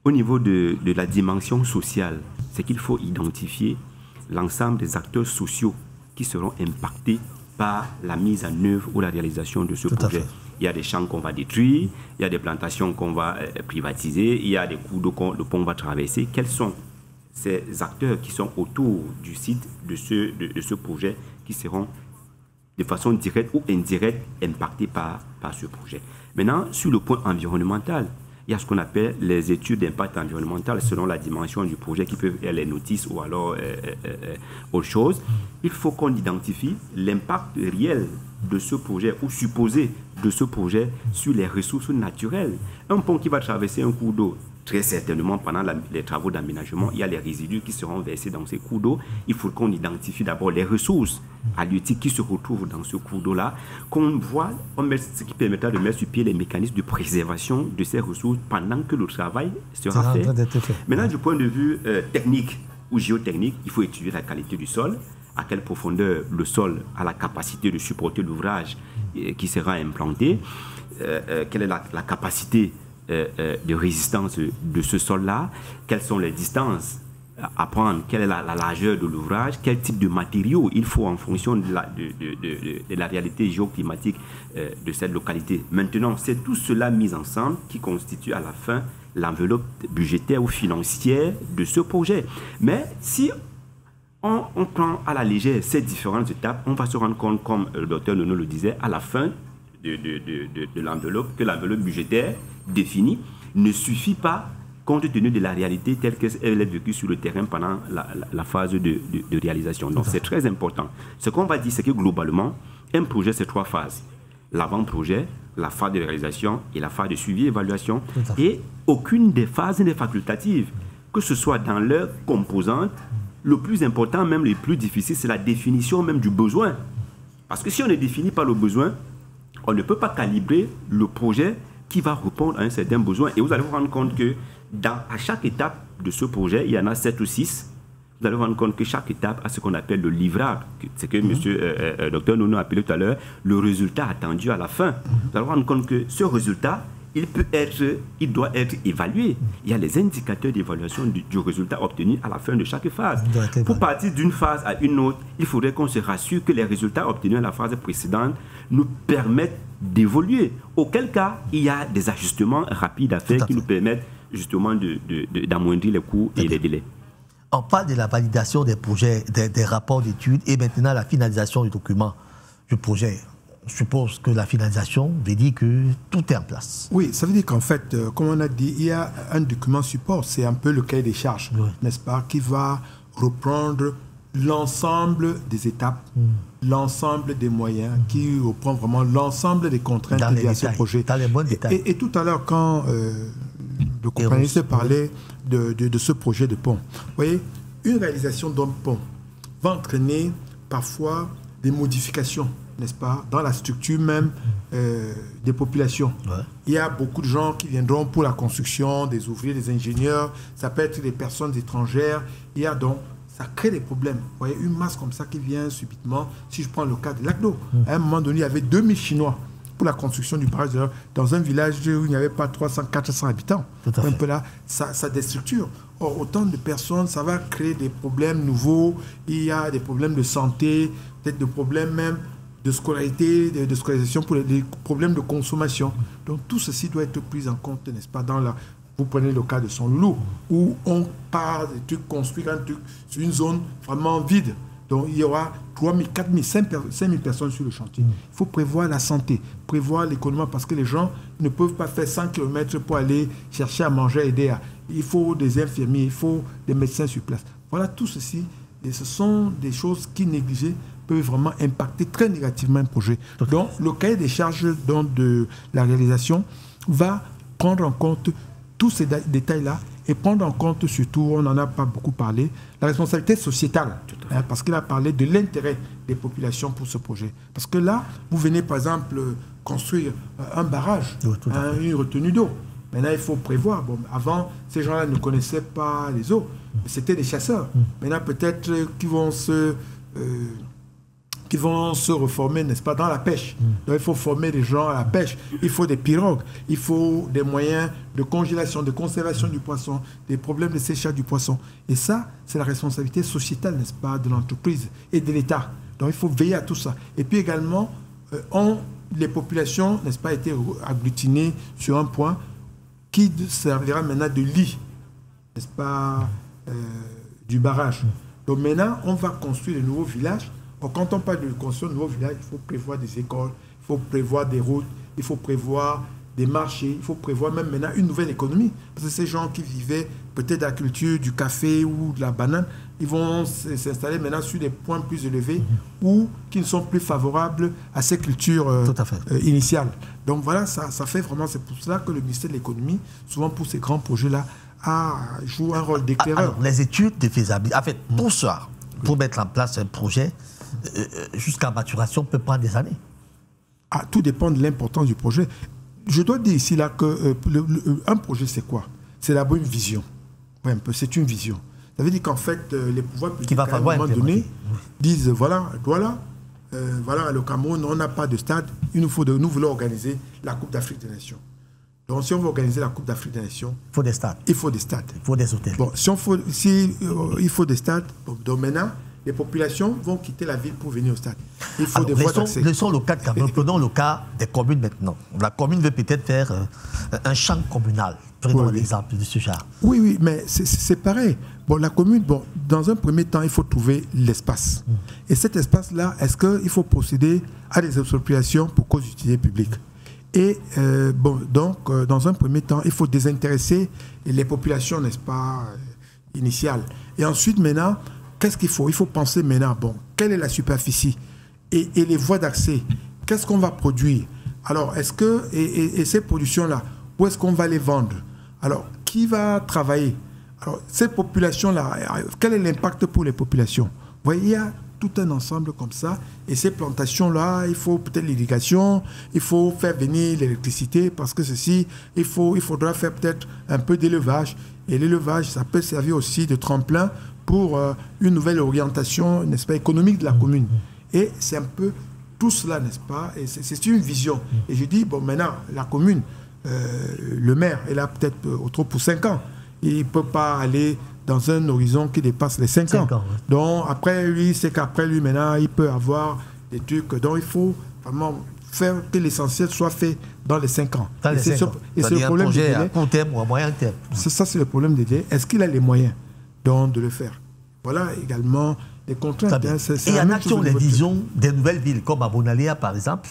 Au niveau de la dimension sociale, c'est qu'il faut identifier l'ensemble des acteurs sociaux qui seront impactés par la mise en œuvre ou la réalisation de ce projet. Il y a des champs qu'on va détruire, il y a des plantations qu'on va privatiser, il y a des cours d'eau que le pont va traverser. Quels sont ces acteurs qui sont autour du site de ce projet qui seront de façon directe ou indirecte impactés par ce projet? Maintenant, sur le point environnemental, il il y a ce qu'on appelle les études d'impact environnemental selon la dimension du projet qui peuvent être les notices ou alors autre chose. Il faut qu'on identifie l'impact réel de ce projet ou supposé de ce projet sur les ressources naturelles. Un pont qui va traverser un cours d'eau, très certainement pendant les travaux d'aménagement, il y a les résidus qui seront versés dans ces cours d'eau. Il faut qu'on identifie d'abord les ressources halieutiques qui se retrouvent dans ce cours d'eau-là, qu'on voit, ce qui permettra de mettre sur pied les mécanismes de préservation de ces ressources pendant que le travail sera fait. Maintenant, du point de vue technique ou géotechnique, il faut étudier la qualité du sol, à quelle profondeur le sol a la capacité de supporter l'ouvrage qui sera implanté, quelle est la capacité de résistance de ce sol-là, quelles sont les distances à prendre, quelle est la largeur de l'ouvrage, quel type de matériaux il faut en fonction de la réalité géoclimatique de cette localité. Maintenant, c'est tout cela mis ensemble qui constitue à la fin l'enveloppe budgétaire ou financière de ce projet. Mais si on prend à la légère ces différentes étapes, on va se rendre compte, comme le docteur Nono le disait, à la fin de l'enveloppe, que l'enveloppe budgétaire définie ne suffit pas compte tenu de la réalité telle qu'elle est vécue sur le terrain pendant la phase de réalisation. Donc c'est très important. Ce qu'on va dire, c'est que globalement, un projet, c'est 3 phases. L'avant-projet, la phase de réalisation et la phase de suivi et évaluation. Et aucune des phases n'est facultative, que ce soit dans leurs composantes. Le plus important, même le plus difficile, c'est la définition même du besoin. Parce que si on ne définit pas le besoin, on ne peut pas calibrer le projet qui va répondre à un certain besoin. Et vous allez vous rendre compte que à chaque étape de ce projet, il y en a 7 ou 6. Vous allez vous rendre compte que chaque étape a ce qu'on appelle le livrable. C'est que M. Dr Nono a appelé tout à l'heure le résultat attendu à la fin. Vous allez vous rendre compte que ce résultat, il doit être évalué. Il y a les indicateurs d'évaluation du résultat obtenu à la fin de chaque phase. Pour partir d'une phase à une autre, il faudrait qu'on se rassure que les résultats obtenus à la phase précédente nous permettent d'évoluer. Auquel cas, il y a des ajustements rapides à faire qui nous permettent justement d'amoindrir les coûts et les délais. On parle de la validation des projets, des rapports d'études et maintenant la finalisation du document du projet. Je suppose que la finalisation veut dire que tout est en place. Oui, ça veut dire qu'en fait, comme on a dit, il y a un document support, c'est un peu le cahier des charges, n'est-ce pas, qui va reprendre l'ensemble des étapes, l'ensemble des moyens, qui reprend vraiment l'ensemble des contraintes liées à ce projet. Dans les bons détails. Et tout à l'heure, quand le compagnie parlait de ce projet de pont, vous voyez, une réalisation d'un pont va entraîner parfois des modifications, n'est-ce pas, dans la structure même des populations. Il y a beaucoup de gens qui viendront pour la construction, des ouvriers, des ingénieurs, ça peut être des personnes étrangères. Il y a donc, ça crée des problèmes. Vous voyez, une masse comme ça qui vient subitement, si je prends le cas de Lac d'Eau, à un moment donné, il y avait 2000 Chinois pour la construction du barrage dans un village où il n'y avait pas 300, 400 habitants. Un peu là, ça déstructure. Or, autant de personnes, ça va créer des problèmes nouveaux. Il y a des problèmes de santé, peut-être des problèmes même de scolarité, de scolarisation, pour des problèmes de consommation. Donc tout ceci doit être pris en compte, n'est-ce pas, vous prenez le cas de Son Loulou, où on part des trucs, construire un truc sur une zone vraiment vide. Donc il y aura 3 000, 4 000, 5 000 personnes sur le chantier. Il faut prévoir la santé, prévoir l'économie, parce que les gens ne peuvent pas faire 100 km pour aller chercher à manger, aider. Il faut des infirmiers, il faut des médecins sur place. Voilà, tout ceci, et ce sont des choses qui, négligées, peuvent vraiment impacter très négativement un projet. Donc le cahier des charges de la réalisation va prendre en compte tous ces détails-là et prendre en compte surtout, on n'en a pas beaucoup parlé, la responsabilité sociétale, parce qu'il a parlé de l'intérêt des populations pour ce projet. Parce que là, vous venez par exemple construire un barrage, une retenue d'eau. Maintenant, il faut prévoir. Bon, avant, ces gens-là ne connaissaient pas les eaux, c'était des chasseurs. Maintenant, peut-être qu'ils vont se reformer, n'est-ce pas, dans la pêche. Donc, il faut former des gens à la pêche. Il faut des pirogues. Il faut des moyens de congélation, de conservation du poisson, des problèmes de séchage du poisson. Et ça, c'est la responsabilité sociétale, n'est-ce pas, de l'entreprise et de l'État. Donc, il faut veiller à tout ça. Et puis également, les populations, n'est-ce pas, été agglutinées sur un point qui servira maintenant de lit, n'est-ce pas, du barrage. Donc maintenant, on va construire de nouveaux villages. Donc, quand on parle de construire de nouveaux villages, il faut prévoir des écoles, il faut prévoir des routes, il faut prévoir des marchés, il faut prévoir même maintenant une nouvelle économie. Parce que ces gens qui vivaient peut-être de la culture du café ou de la banane, ils vont s'installer maintenant sur des points plus élevés ou qui ne sont plus favorables à ces cultures initiales. Donc voilà, ça fait vraiment, c'est pour cela que le ministère de l'économie, souvent pour ces grands projets-là, joue un rôle d'éclaireur. Alors, les études de faisabilité, en fait, pour ça, pour mettre en place un projet, jusqu'à maturation, peut prendre des années. Tout dépend de l'importance du projet. Je dois dire ici là que un projet, c'est quoi? C'est d'abord une vision. Ouais, un peu, c'est une vision. Ça veut dire qu'en fait, les pouvoirs publics, à un moment donné, disent voilà, le Cameroun, on n'a pas de stade, nous voulons organiser la Coupe d'Afrique des Nations. Donc, si on veut organiser la Coupe d'Afrique des Nations, il faut des stades. Il faut des stades. Il faut des hôtels. Bon, il faut des stades, donc maintenant, les populations vont quitter la ville pour venir au stade. Il faut des voies d'accès. Laissons le cas de Cameroun. Prenons le cas des communes maintenant. La commune veut peut-être faire un champ communal. Prenons un exemple de ce genre. Oui, mais c'est pareil. Bon, la commune, dans un premier temps, il faut trouver l'espace. Et cet espace-là, est-ce qu'il faut procéder à des expropriations pour cause d'utilité publique? Et donc, dans un premier temps, il faut désintéresser les populations, n'est-ce pas, initiales. Et ensuite, maintenant, qu'est-ce qu'il faut? Il faut penser maintenant, quelle est la superficie et les voies d'accès? Qu'est-ce qu'on va produire? Alors, est-ce que, et ces productions-là, où est-ce qu'on va les vendre? Alors, qui va travailler? Alors, ces populations-là, quel est l'impact pour les populations? Vous voyez, il y a tout un ensemble comme ça. Et ces plantations-là, il faut peut-être l'irrigation, il faut faire venir l'électricité, parce que il faudra faire peut-être un peu d'élevage. Et l'élevage, ça peut servir aussi de tremplin pour une nouvelle orientation, n'est-ce pas, économique de la commune. Et c'est un peu tout cela, n'est-ce pas? Et c'est une vision. Et je dis, maintenant, la commune, le maire est là peut-être autour pour 5 ans. Il ne peut pas aller dans un horizon qui dépasse les 5 ans. Donc, après lui, c'est qu'après lui, maintenant, il peut avoir des trucs. Donc, il faut vraiment faire que l'essentiel soit fait dans les 5 ans. Et c'est le problème du délai. À court terme ou à moyen terme. Ça, c'est le problème des délais. Est-ce qu'il a les moyens de le faire? Voilà également les contraintes. Et il y en a qui ont les visions des nouvelles villes, comme à Bonaléa, par exemple.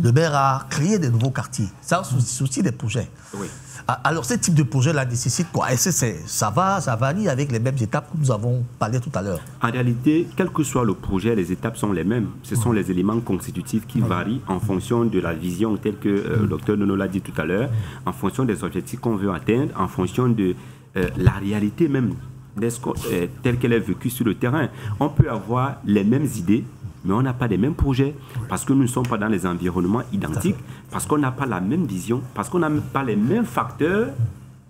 Le maire a créé des nouveaux quartiers. Ça aussi des projets. Oui. Alors, ce type de projet-là nécessite quoi? Est-ce que ça varie avec les mêmes étapes que nous avons parlé tout à l'heure? En réalité, quel que soit le projet, les étapes sont les mêmes. Ce sont les éléments constitutifs qui varient en fonction de la vision telle que le docteur Nono l'a dit tout à l'heure, en fonction des objectifs qu'on veut atteindre, en fonction de la réalité même telle qu'elle est vécue sur le terrain. On peut avoir les mêmes idées, mais on n'a pas les mêmes projets, parce que nous ne sommes pas dans les environnements identiques, parce qu'on n'a pas la même vision, parce qu'on n'a pas les mêmes facteurs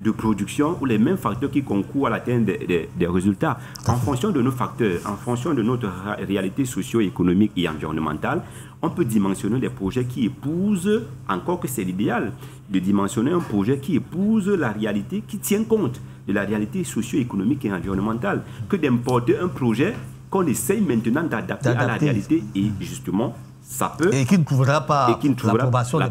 de production ou les mêmes facteurs qui concourent à l'atteinte des résultats. En fonction de nos facteurs, en fonction de notre réalité socio-économique et environnementale, on peut dimensionner des projets qui épousent, encore que c'est l'idéal, de dimensionner un projet qui épouse la réalité, qui tient compte de la réalité socio-économique et environnementale, que d'importer un projet qu'on essaye maintenant d'adapter à la réalité et justement, ça peut... Et qui ne trouvera pas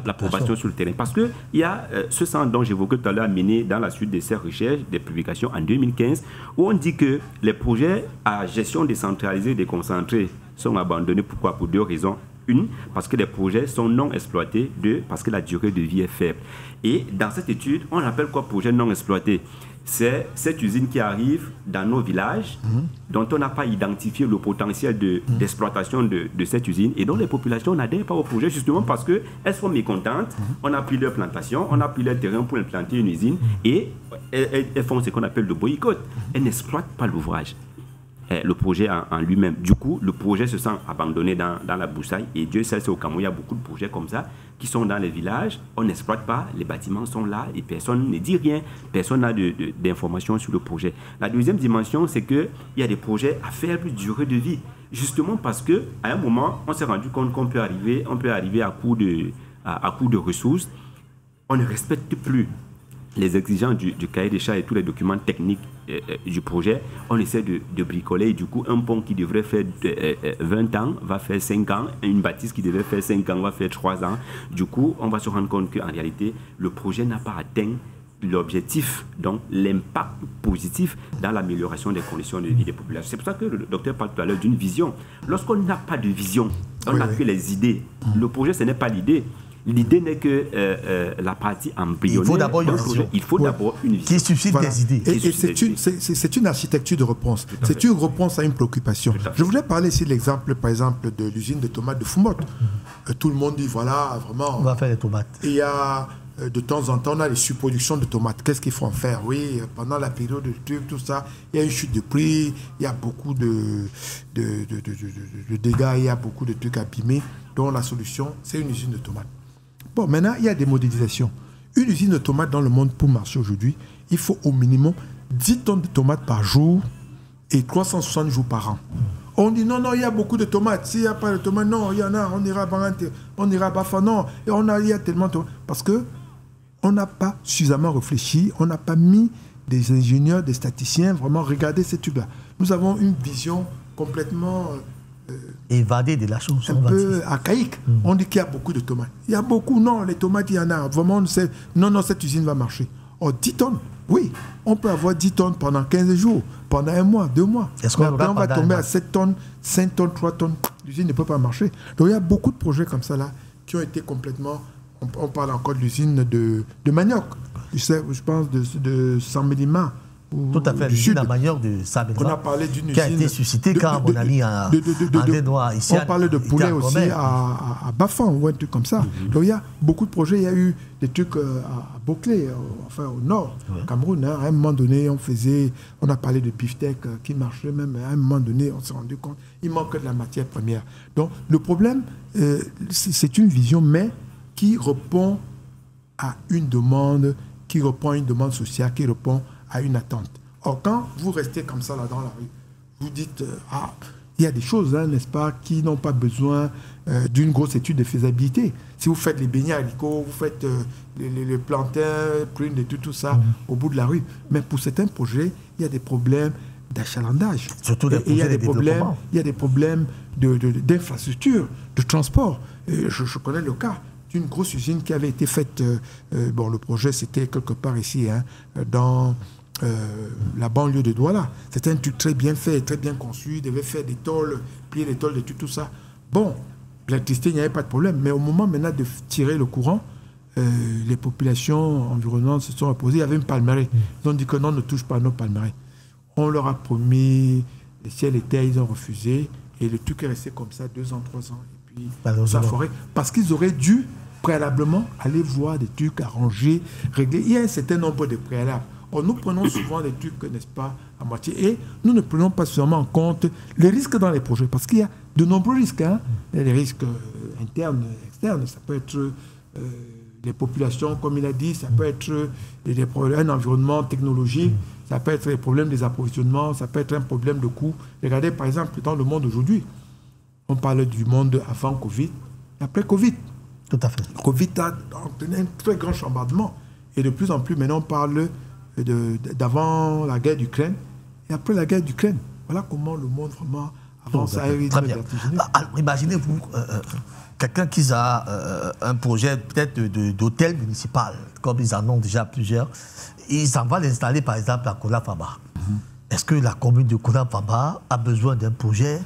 l'approbation sur le terrain. Parce qu'il y a ce centre dont j'évoquais tout à l'heure mené dans la suite de ces recherches, des publications en 2015, où on dit que les projets à gestion décentralisée déconcentrée sont abandonnés. Pourquoi? Pour 2 raisons. 1, parce que les projets sont non exploités. 2, parce que la durée de vie est faible. Et dans cette étude, on appelle quoi projet non exploité? C'est cette usine qui arrive dans nos villages, dont on n'a pas identifié le potentiel d'exploitation de cette usine, et dont les populations n'adhèrent pas au projet, justement parce qu'elles sont mécontentes. On a pris leur plantation, on a pris leur terrain pour implanter une usine, et elles font ce qu'on appelle le boycott. Elles n'exploitent pas l'ouvrage, le projet en lui-même. Du coup, le projet se sent abandonné dans la broussaille, et Dieu sait, c'est au Cameroun, il y a beaucoup de projets comme ça, qui sont dans les villages, on n'exploite pas, les bâtiments sont là et personne ne dit rien, personne n'a d'informations sur le projet. La deuxième dimension, c'est qu'il y a des projets à faible durée de vie, justement parce qu'à un moment, on s'est rendu compte qu'on peut arriver à court de ressources, on ne respecte plus les exigences du cahier des charges et tous les documents techniques du projet. On essaie de bricoler, et du coup, un pont qui devrait faire 20 ans va faire 5 ans, une bâtisse qui devait faire 5 ans va faire 3 ans. Du coup, on va se rendre compte qu'en réalité, le projet n'a pas atteint l'objectif, donc l'impact positif dans l'amélioration des conditions de vie des populations. C'est pour ça que le docteur parle tout à l'heure d'une vision. Lorsqu'on n'a pas de vision, on n'a que les idées. Le projet, ce n'est pas l'idée. L'idée n'est que la partie embryonnaire. Il faut d'abord une vision. Il faut d'abord une vision. Qui suscite Voilà. des idées. Et c'est une architecture de réponse. C'est une réponse à une préoccupation. Je voulais parler ici de l'exemple, par exemple, de l'usine de tomates de Fumot. Tout le monde dit, voilà, vraiment... On va faire les tomates. Il y a, de temps en temps, on a les surproductions de tomates. Qu'est-ce qu'il faut en faire? Oui, pendant la période de trucs, tout ça, il y a une chute de prix, il y a beaucoup de dégâts, il y a beaucoup de trucs abîmés. Donc la solution, c'est une usine de tomates. Bon, maintenant, il y a des modélisations. Une usine de tomates dans le monde pour marcher aujourd'hui, il faut au minimum 10 tonnes de tomates par jour et 360 jours par an. On dit non, il y a beaucoup de tomates. S'il n'y a pas de tomates, non, il y en a, on ira à Bafa, non. Et il y a tellement de tomates. Parce qu'on n'a pas suffisamment réfléchi, on n'a pas mis des ingénieurs, des statisticiens, vraiment regarder ces trucs-là. Nous avons une vision complètement... évadé de la chose. Un peu archaïque. On dit qu'il y a beaucoup de tomates. Il y a beaucoup, non, les tomates, il y en a. Vraiment, on sait, non, cette usine va marcher. Oh, 10 tonnes, oui. On peut avoir 10 tonnes pendant 15 jours, pendant 1 mois, 2 mois. Est-ce qu'on on va tomber à 7 tonnes, 5 tonnes, 3 tonnes. L'usine ne peut pas marcher. Donc, il y a beaucoup de projets comme ça, là, qui ont été complètement... On parle encore de l'usine de manioc. Je pense de San Medima. Tout à fait, l'usine à manioc de Sabedra. On a parlé d'une usine qui a été suscitée quand mon ami André Noir ici. On parlait de poulet aussi à Bafan ou un truc comme ça. Donc il y a beaucoup de projets. Il y a eu des trucs à Boclé, enfin au nord, au Cameroun. Hein. À un moment donné, on a parlé de beefsteak qui marchait même. À un moment donné, on s'est rendu compte il manque de la matière première. Donc le problème, c'est une vision, mais qui répond à une demande, qui répond à une demande sociale, qui répond à une attente. Or, quand vous restez comme ça là dans la rue, vous dites, il y a des choses, hein, n'est-ce pas, qui n'ont pas besoin d'une grosse étude de faisabilité. Si vous faites les beignets haricots, vous faites les plantains, prunes et tout ça au bout de la rue. Mais pour certains projets, il y a des problèmes d'achalandage. Surtout les projets de développement. Il y a des problèmes d'infrastructure, de transport. Et je connais le cas d'une grosse usine qui avait été faite. Le projet, c'était quelque part ici, hein, dans la banlieue de Douala. C'était un truc très bien fait, très bien conçu. Il devait faire des tôles, plier les tôles, tout ça. Bon, l'électricité, il n'y avait pas de problème. Mais au moment maintenant de tirer le courant, les populations environnantes se sont opposées. Il y avait une palmeraie. Ils ont dit que non, ne touche pas à nos palmeraies. On leur a promis, le ciel était, ils ont refusé. Et le truc est resté comme ça 2 ans, 3 ans. Et puis, ça forêt. Parce qu'ils auraient dû préalablement aller voir des trucs arrangés, régler. Il y a un certain nombre de préalables. Or, nous prenons souvent des trucs, n'est-ce pas, à moitié. Et nous ne prenons pas seulement en compte les risques dans les projets. Parce qu'il y a de nombreux risques. Hein. Les risques internes, externes. Ça peut être les populations, comme il a dit. Ça peut être un environnement technologique. Ça peut être les problèmes des approvisionnements. Ça peut être un problème de coût. Regardez, par exemple, dans le monde aujourd'hui, on parle du monde avant Covid, après Covid. Tout à fait. Covid a entraîné un très grand chambardement. Et de plus en plus, maintenant, on parle d'avant la guerre d'Ukraine et après la guerre d'Ukraine. Voilà comment le monde vraiment avance à un rythme vertigineux. Imaginez-vous quelqu'un qui a un projet peut-être d'hôtel municipal, comme ils en ont déjà plusieurs. Ils s'en vont l'installer, par exemple, à Kola-Faba. Est-ce que la commune de Kola-Faba a besoin d'un projet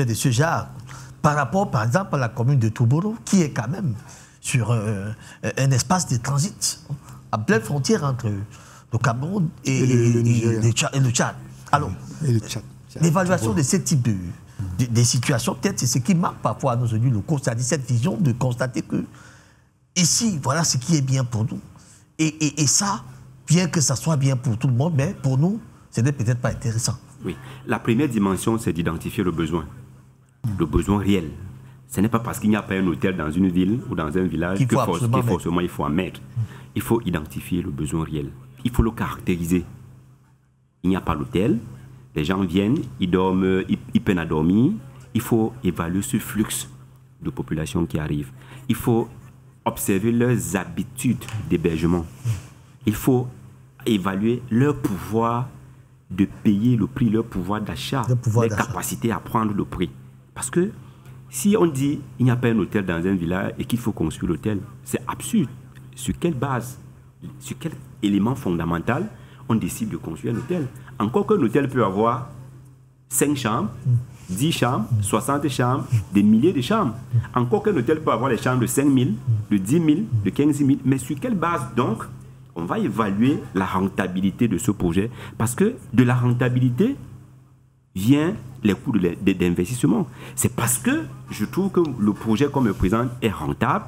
de ce genre par rapport, par exemple, à la commune de Touboro, qui est quand même sur un espace de transit, à pleine frontière entre le Cameroun et le Tchad. Alors, l'évaluation de ce type de situations, peut-être c'est ce qui marque parfois à nos élus locaux, c'est-à-dire cette vision de constater que ici, voilà ce qui est bien pour nous. Et ça, bien que ça soit bien pour tout le monde, mais pour nous, ce n'est peut-être pas intéressant. Oui. La première dimension, c'est d'identifier le besoin réel. Ce n'est pas parce qu'il n'y a pas un hôtel dans une ville ou dans un village que forcément il faut en mettre. Il faut identifier le besoin réel. Il faut le caractériser. Il n'y a pas d'hôtel, les gens viennent, ils dorment, ils peinent à dormir. Il faut évaluer ce flux de population qui arrive. Il faut observer leurs habitudes d'hébergement. Il faut évaluer leur pouvoir de payer le prix, leur pouvoir d'achat, leur capacité à prendre le prix. Parce que si on dit qu'il n'y a pas un hôtel dans un village et qu'il faut construire l'hôtel, c'est absurde. Sur quelle base, sur quel élément fondamental on décide de construire un hôtel? Encore qu'un hôtel peut avoir 5 chambres, 10 chambres, 60 chambres, des milliers de chambres. Encore qu'un hôtel peut avoir des chambres de 5 000, de 10 000, de 15 000. Mais sur quelle base donc on va évaluer la rentabilité de ce projet? Parce que de la rentabilité vient les coûts d'investissement. C'est parce que je trouve que le projet comme le présente est rentable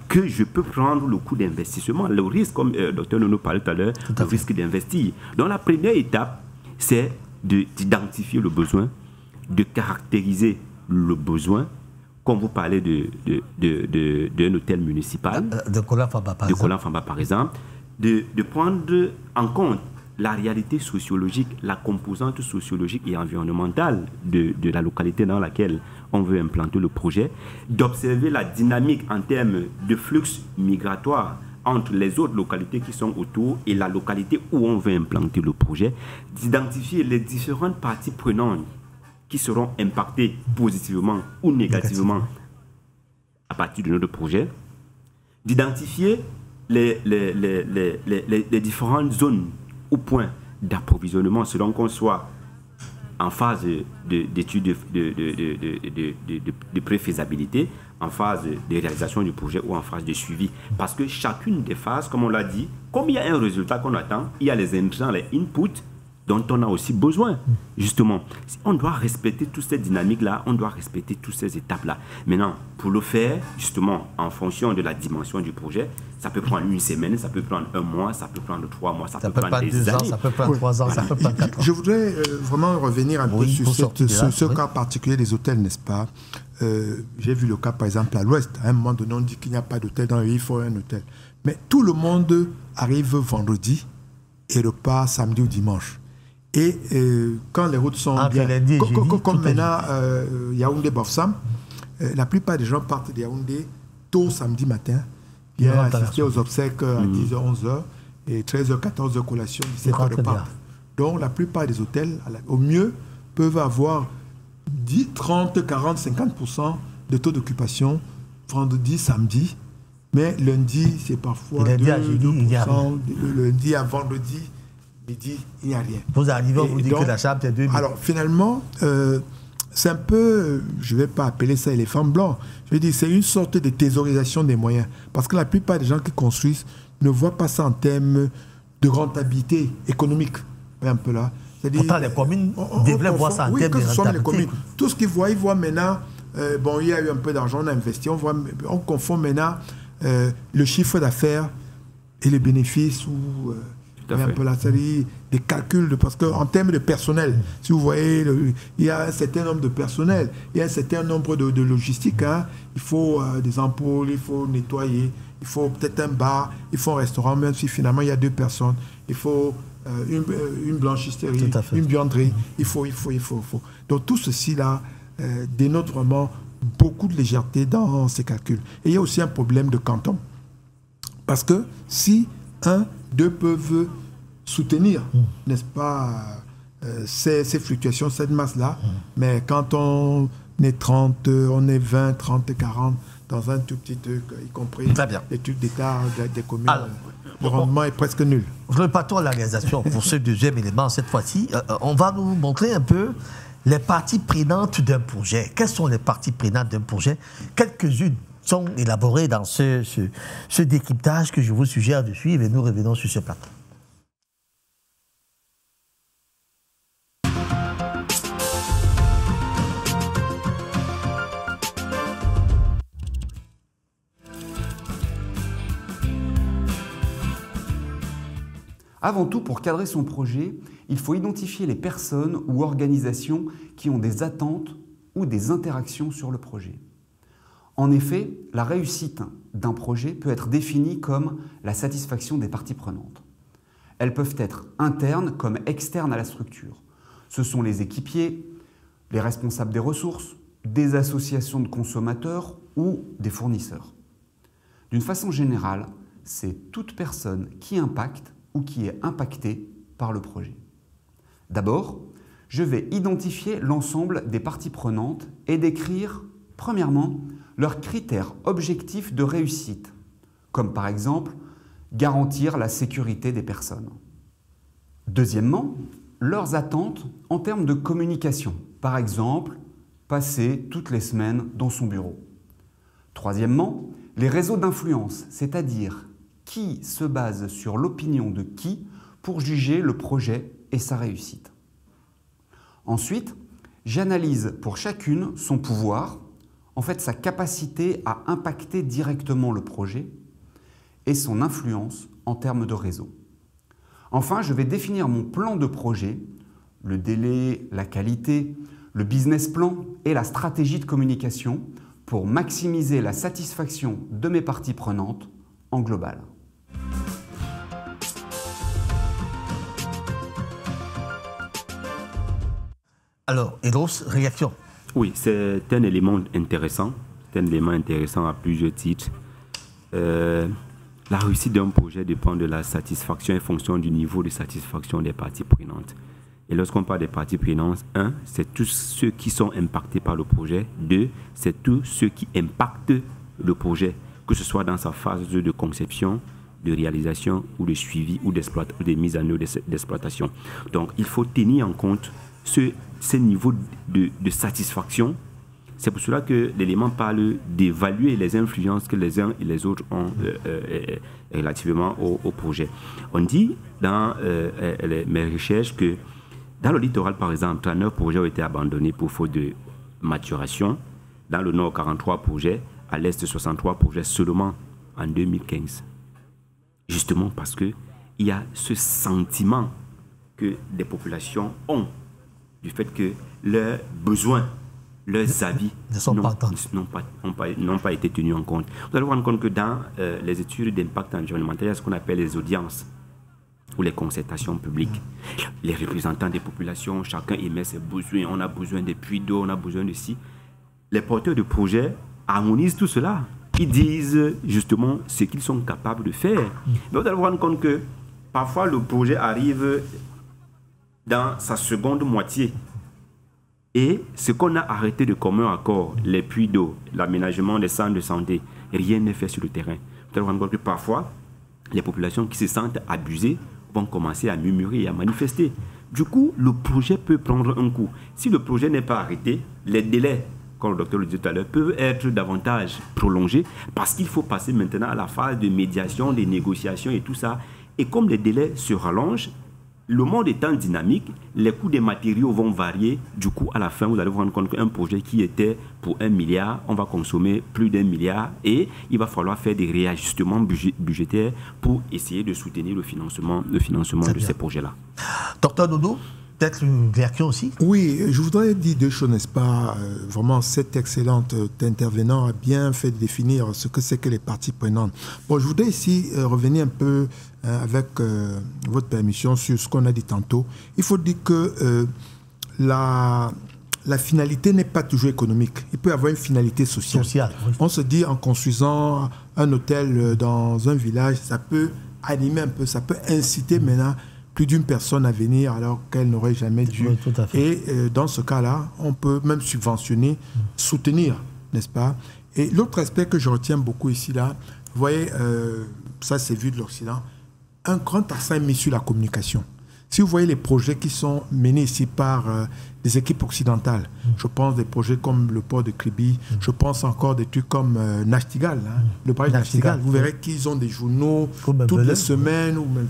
que je peux prendre le coût d'investissement, le risque, comme le docteur Nono parlait tout à l'heure, le risque d'investir. Donc la première étape, c'est d'identifier le besoin, de caractériser le besoin, comme vous parlez d'un hôtel municipal, de Kolan-Famba par exemple, de prendre en compte la réalité sociologique, la composante sociologique et environnementale de la localité dans laquelle on veut implanter le projet, d'observer la dynamique en termes de flux migratoire entre les autres localités qui sont autour et la localité où on veut implanter le projet, d'identifier les différentes parties prenantes qui seront impactées positivement ou négativement à partir de notre projet, d'identifier les différentes zones ou points d'approvisionnement selon qu'on soit en phase d'étude de préfaisabilité, en phase de réalisation du projet ou en phase de suivi. Parce que chacune des phases, comme on l'a dit, comme il y a un résultat qu'on attend, il y a les intrants, les inputs dont on a aussi besoin, justement. On doit respecter toutes ces dynamiques-là, on doit respecter toutes ces étapes-là. Maintenant, pour le faire, justement, en fonction de la dimension du projet, ça peut prendre une semaine, ça peut prendre un mois, ça peut prendre 3 mois, ça peut prendre des années. Ça peut prendre 3 ans, ça peut prendre 4 ans. Je voudrais vraiment revenir un peu sur ce cas particulier des hôtels, n'est-ce pas? J'ai vu le cas, par exemple, à l'Ouest. À un moment donné, on dit qu'il n'y a pas d'hôtel dans le pays, il faut un hôtel. Mais tout le monde arrive vendredi et repart samedi ou dimanche. Et quand les routes sont bien, comme maintenant Yaoundé-Bafoussam, la plupart des gens partent de Yaoundé tôt samedi matin, viennent assister aux obsèques à 10h, 11h, et 13h, 14h collation, 17h repartent. Donc la plupart des hôtels, au mieux, peuvent avoir 10, 30, 40, 50% de taux d'occupation vendredi, samedi, mais lundi, c'est parfois 2%, le lundi à vendredi, midi, il n'y a rien. Vous arrivez, on vous dit que la chambre est 2000. Alors, finalement, c'est un peu, je ne vais pas appeler ça éléphant blanc, je veux dire, c'est une sorte de thésaurisation des moyens. Parce que la plupart des gens qui construisent ne voient pas ça en termes de rentabilité économique. Un peu là. Pourtant, les communes devraient voir ça en termes de rentabilité. Tout ce qu'ils voient, ils voient maintenant, bon, il y a eu un peu d'argent, on a investi, on confond maintenant le chiffre d'affaires et les bénéfices ou... un peu la série des calculs, parce qu'en termes de personnel, si vous voyez, il y a un certain nombre de personnel, il y a un certain nombre de logistique, hein. Il faut des ampoules, il faut nettoyer, il faut peut-être un bar, il faut un restaurant, même si finalement il y a 2 personnes, il faut une blanchisserie, une buanderie, il faut. Donc tout ceci-là dénote vraiment beaucoup de légèreté dans ces calculs. Et il y a aussi un problème de canton. Parce que si 1, 2 peuvent soutenir, n'est-ce pas, ces fluctuations, cette masse-là, mais quand on est 30, on est 20, 30, 40, dans un tout petit truc, y compris l'étude d'état des communes, le rendement est presque nul. Repartons à la réalisation pour ce deuxième élément. Cette fois-ci, on va nous montrer un peu les parties prenantes d'un projet. Quelles sont les parties prenantes d'un projet? Quelques-unes sont élaborées dans ce décryptage que je vous suggère de suivre et nous revenons sur ce plateau. Avant tout, pour cadrer son projet, il faut identifier les personnes ou organisations qui ont des attentes ou des interactions sur le projet. En effet, la réussite d'un projet peut être définie comme la satisfaction des parties prenantes. Elles peuvent être internes comme externes à la structure. Ce sont les équipiers, les responsables des ressources, des associations de consommateurs ou des fournisseurs. D'une façon générale, c'est toute personne qui impacte ou qui est impactée par le projet. D'abord, je vais identifier l'ensemble des parties prenantes et décrire, premièrement, leurs critères objectifs de réussite, comme par exemple garantir la sécurité des personnes. Deuxièmement, leurs attentes en termes de communication, par exemple passer toutes les semaines dans son bureau. Troisièmement, les réseaux d'influence, c'est-à-dire qui se base sur l'opinion de qui pour juger le projet et sa réussite. Ensuite, j'analyse pour chacune son pouvoir, en fait sa capacité à impacter directement le projet et son influence en termes de réseau. Enfin, je vais définir mon plan de projet, le délai, la qualité, le business plan et la stratégie de communication pour maximiser la satisfaction de mes parties prenantes en global. Alors, Eros, réaction? Oui, c'est un élément intéressant. C'est un élément intéressant à plusieurs titres. La réussite d'un projet dépend de la satisfaction en fonction du niveau de satisfaction des parties prenantes. Et lorsqu'on parle des parties prenantes, 1, c'est tous ceux qui sont impactés par le projet. 2, c'est tous ceux qui impactent le projet, que ce soit dans sa phase de conception, de réalisation ou de suivi ou de mise en œuvre d'exploitation. Donc, il faut tenir en compte ce niveau de satisfaction. C'est pour cela que l'élément parle d'évaluer les influences que les uns et les autres ont relativement au projet. On dit dans mes recherches que dans le littoral, par exemple, 39 projets ont été abandonnés pour faute de maturation. Dans le nord, 43 projets. À l'est, 63 projets seulement en 2015. Justement parce qu'il y a ce sentiment que des populations ont du fait que leurs besoins, leurs avis n'ont pas été tenus en compte. Vous allez vous rendre compte que dans les études d'impact environnemental, il y a ce qu'on appelle les audiences ou les concertations publiques. Les représentants des populations, chacun émet ses besoins. On a besoin de puits d'eau, on a besoin de ci. Les porteurs de projets harmonisent tout cela. Ils disent justement ce qu'ils sont capables de faire. Mais vous allez vous rendre compte que parfois le projet arrive dans sa seconde moitié. Et ce qu'on a arrêté de commun accord, les puits d'eau, l'aménagement des centres de santé, rien n'est fait sur le terrain. Vous allez vous rendre compte que parfois, les populations qui se sentent abusées vont commencer à murmurer et à manifester. Du coup, le projet peut prendre un coup. Si le projet n'est pas arrêté, les délais, comme le docteur le disait tout à l'heure, peuvent être davantage prolongés parce qu'il faut passer maintenant à la phase de médiation, de négociations et tout ça. Et comme les délais se rallongent, le monde étant dynamique, les coûts des matériaux vont varier. Du coup, à la fin, vous allez vous rendre compte qu'un projet qui était pour 1 milliard, on va consommer plus d'1 milliard et il va falloir faire des réajustements budgétaires pour essayer de soutenir le financement de ces projets-là. Docteur Dodo, peut-être une réaction aussi? Oui, je voudrais dire deux choses, n'est-ce pas? Vraiment, cette excellente intervenant a bien fait définir ce que c'est que les parties prenantes. Bon, je voudrais ici revenir un peu avec votre permission sur ce qu'on a dit tantôt. Il faut dire que la finalité n'est pas toujours économique. Il peut y avoir une finalité sociale. Oui. On se dit en construisant un hôtel dans un village, ça peut animer un peu, ça peut inciter maintenant plus d'une personne à venir alors qu'elle n'aurait jamais dû. Oui, tout à fait. Et dans ce cas-là, on peut même subventionner, soutenir, n'est-ce pas? Et l'autre aspect que je retiens beaucoup ici, là, vous voyez, ça c'est vu de l'Occident, un grand accent est mis sur la communication. Si vous voyez les projets qui sont menés ici par des équipes occidentales, je pense des projets comme le port de Kribi, je pense encore des trucs comme Nachtigal, hein, le projet Nachtigal. Vous verrez qu'ils ont des journaux toutes les semaines ou même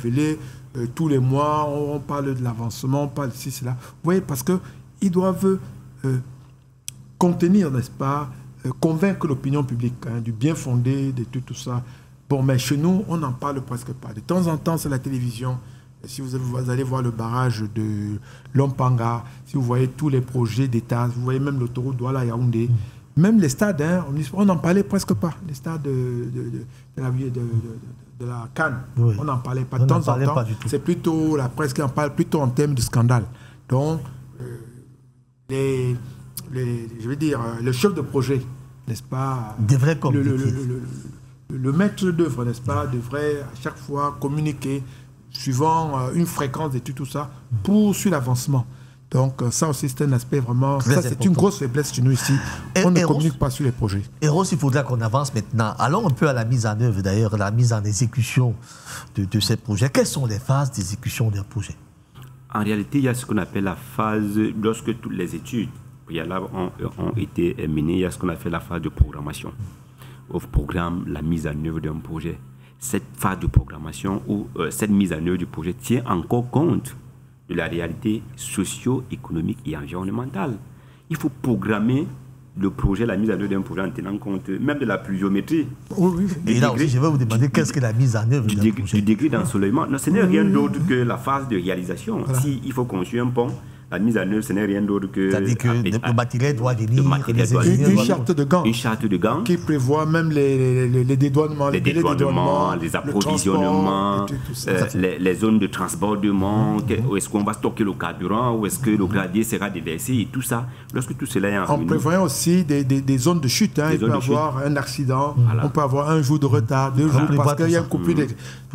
tous les mois, on parle de l'avancement, on parle de ci, cela. Vous voyez, parce qu'ils doivent contenir, n'est-ce pas, convaincre l'opinion publique du bien fondé, de tout ça. Bon, mais chez nous, on n'en parle presque pas. De temps en temps, c'est la télévision. Si vous allez voir le barrage de Lompanga, si vous voyez tous les projets d'État, vous voyez même l'autoroute Douala-Yaoundé, même les stades, hein, on n'en parlait presque pas. Les stades de la Cannes, oui. On n'en parlait pas. De temps en temps, c'est plutôt la presse qui en parle plutôt en termes de scandale. Donc, je veux dire, le chef de projet, n'est-ce pas, devrait le maître d'œuvre, n'est-ce pas, devrait à chaque fois communiquer suivant une fréquence de tout ça sur l'avancement. Donc ça aussi c'est un aspect vraiment, ça c'est une grosse faiblesse chez nous ici. On ne communique pas sur les projets. Et Ross, il faudra qu'on avance maintenant. Allons un peu à la mise en œuvre d'ailleurs, la mise en exécution de ces projets. Quelles sont les phases d'exécution des projets? En réalité, il y a ce qu'on appelle la phase lorsque toutes les études préalables ont été menées. Il y a ce qu'on a fait la phase de programmation. On programme la mise en œuvre d'un projet. Cette phase de programmation ou cette mise en œuvre du projet tient encore compte de la réalité socio-économique et environnementale. Il faut programmer le projet, la mise en œuvre d'un projet en tenant compte même de la pluviométrie. Oui. Et là aussi, je vais vous demander qu'est-ce que la mise en œuvre d'un projet. Du degré d'ensoleillement. Ce n'est rien d'autre que la phase de réalisation. Voilà. S'il faut construire un pont, la mise en œuvre, ce n'est rien d'autre que... C'est-à-dire que le matériel doit venir... Une charte de Gantt. Une charte de Gantt. Qui prévoit même les dédouanements, les approvisionnements, les zones de transbordement, où est-ce qu'on va stocker le carburant, où est-ce que le gravier sera déversé et tout ça. Lorsque tout cela est en prévoyant aussi des zones de chute. Il peut y avoir un accident, on peut avoir un jour de retard, 2 jours, parce qu'il y a une coupure.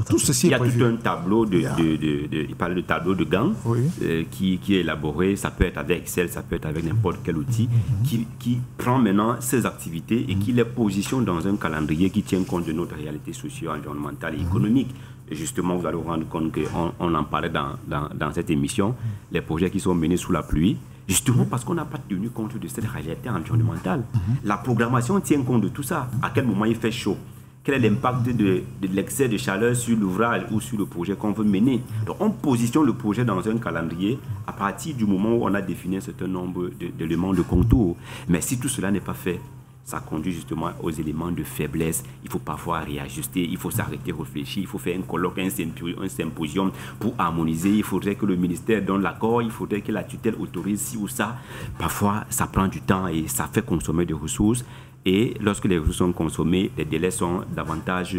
Tout ceci est prévu. Il y a tout un tableau il parle de tableau de Gantt qui est élaboré. Ça peut être avec Excel, ça peut être avec n'importe quel outil qui prend maintenant ces activités et qui les positionne dans un calendrier qui tient compte de notre réalité socio-environnementale et économique. Et justement, vous allez vous rendre compte qu'on en parlait dans cette émission, les projets qui sont menés sous la pluie, justement parce qu'on n'a pas tenu compte de cette réalité environnementale. La programmation tient compte de tout ça. À quel moment il fait chaud? Quel est l'impact de l'excès de chaleur sur l'ouvrage ou sur le projet qu'on veut mener? Donc, on positionne le projet dans un calendrier à partir du moment où on a défini un certain nombre d'éléments de contour. Mais si tout cela n'est pas fait, ça conduit justement aux éléments de faiblesse. Il faut parfois réajuster, il faut s'arrêter, réfléchir, il faut faire un colloque, un symposium pour harmoniser. Il faudrait que le ministère donne l'accord, il faudrait que la tutelle autorise ci ou ça. Parfois, ça prend du temps et ça fait consommer des ressources. Et lorsque les ressources sont consommées, les délais sont davantage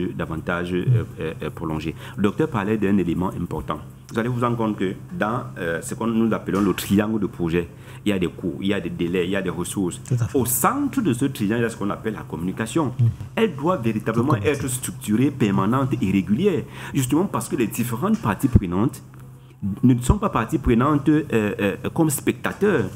prolongés. Le docteur parlait d'un élément important. Vous allez vous rendre compte que dans ce que nous appelons le triangle de projet, il y a des coûts, il y a des délais, il y a des ressources. Au centre de ce triangle, il y a ce qu'on appelle la communication. Elle doit véritablement être structurée, permanente et régulière. Justement parce que les différentes parties prenantes ne sont pas parties prenantes comme spectateurs.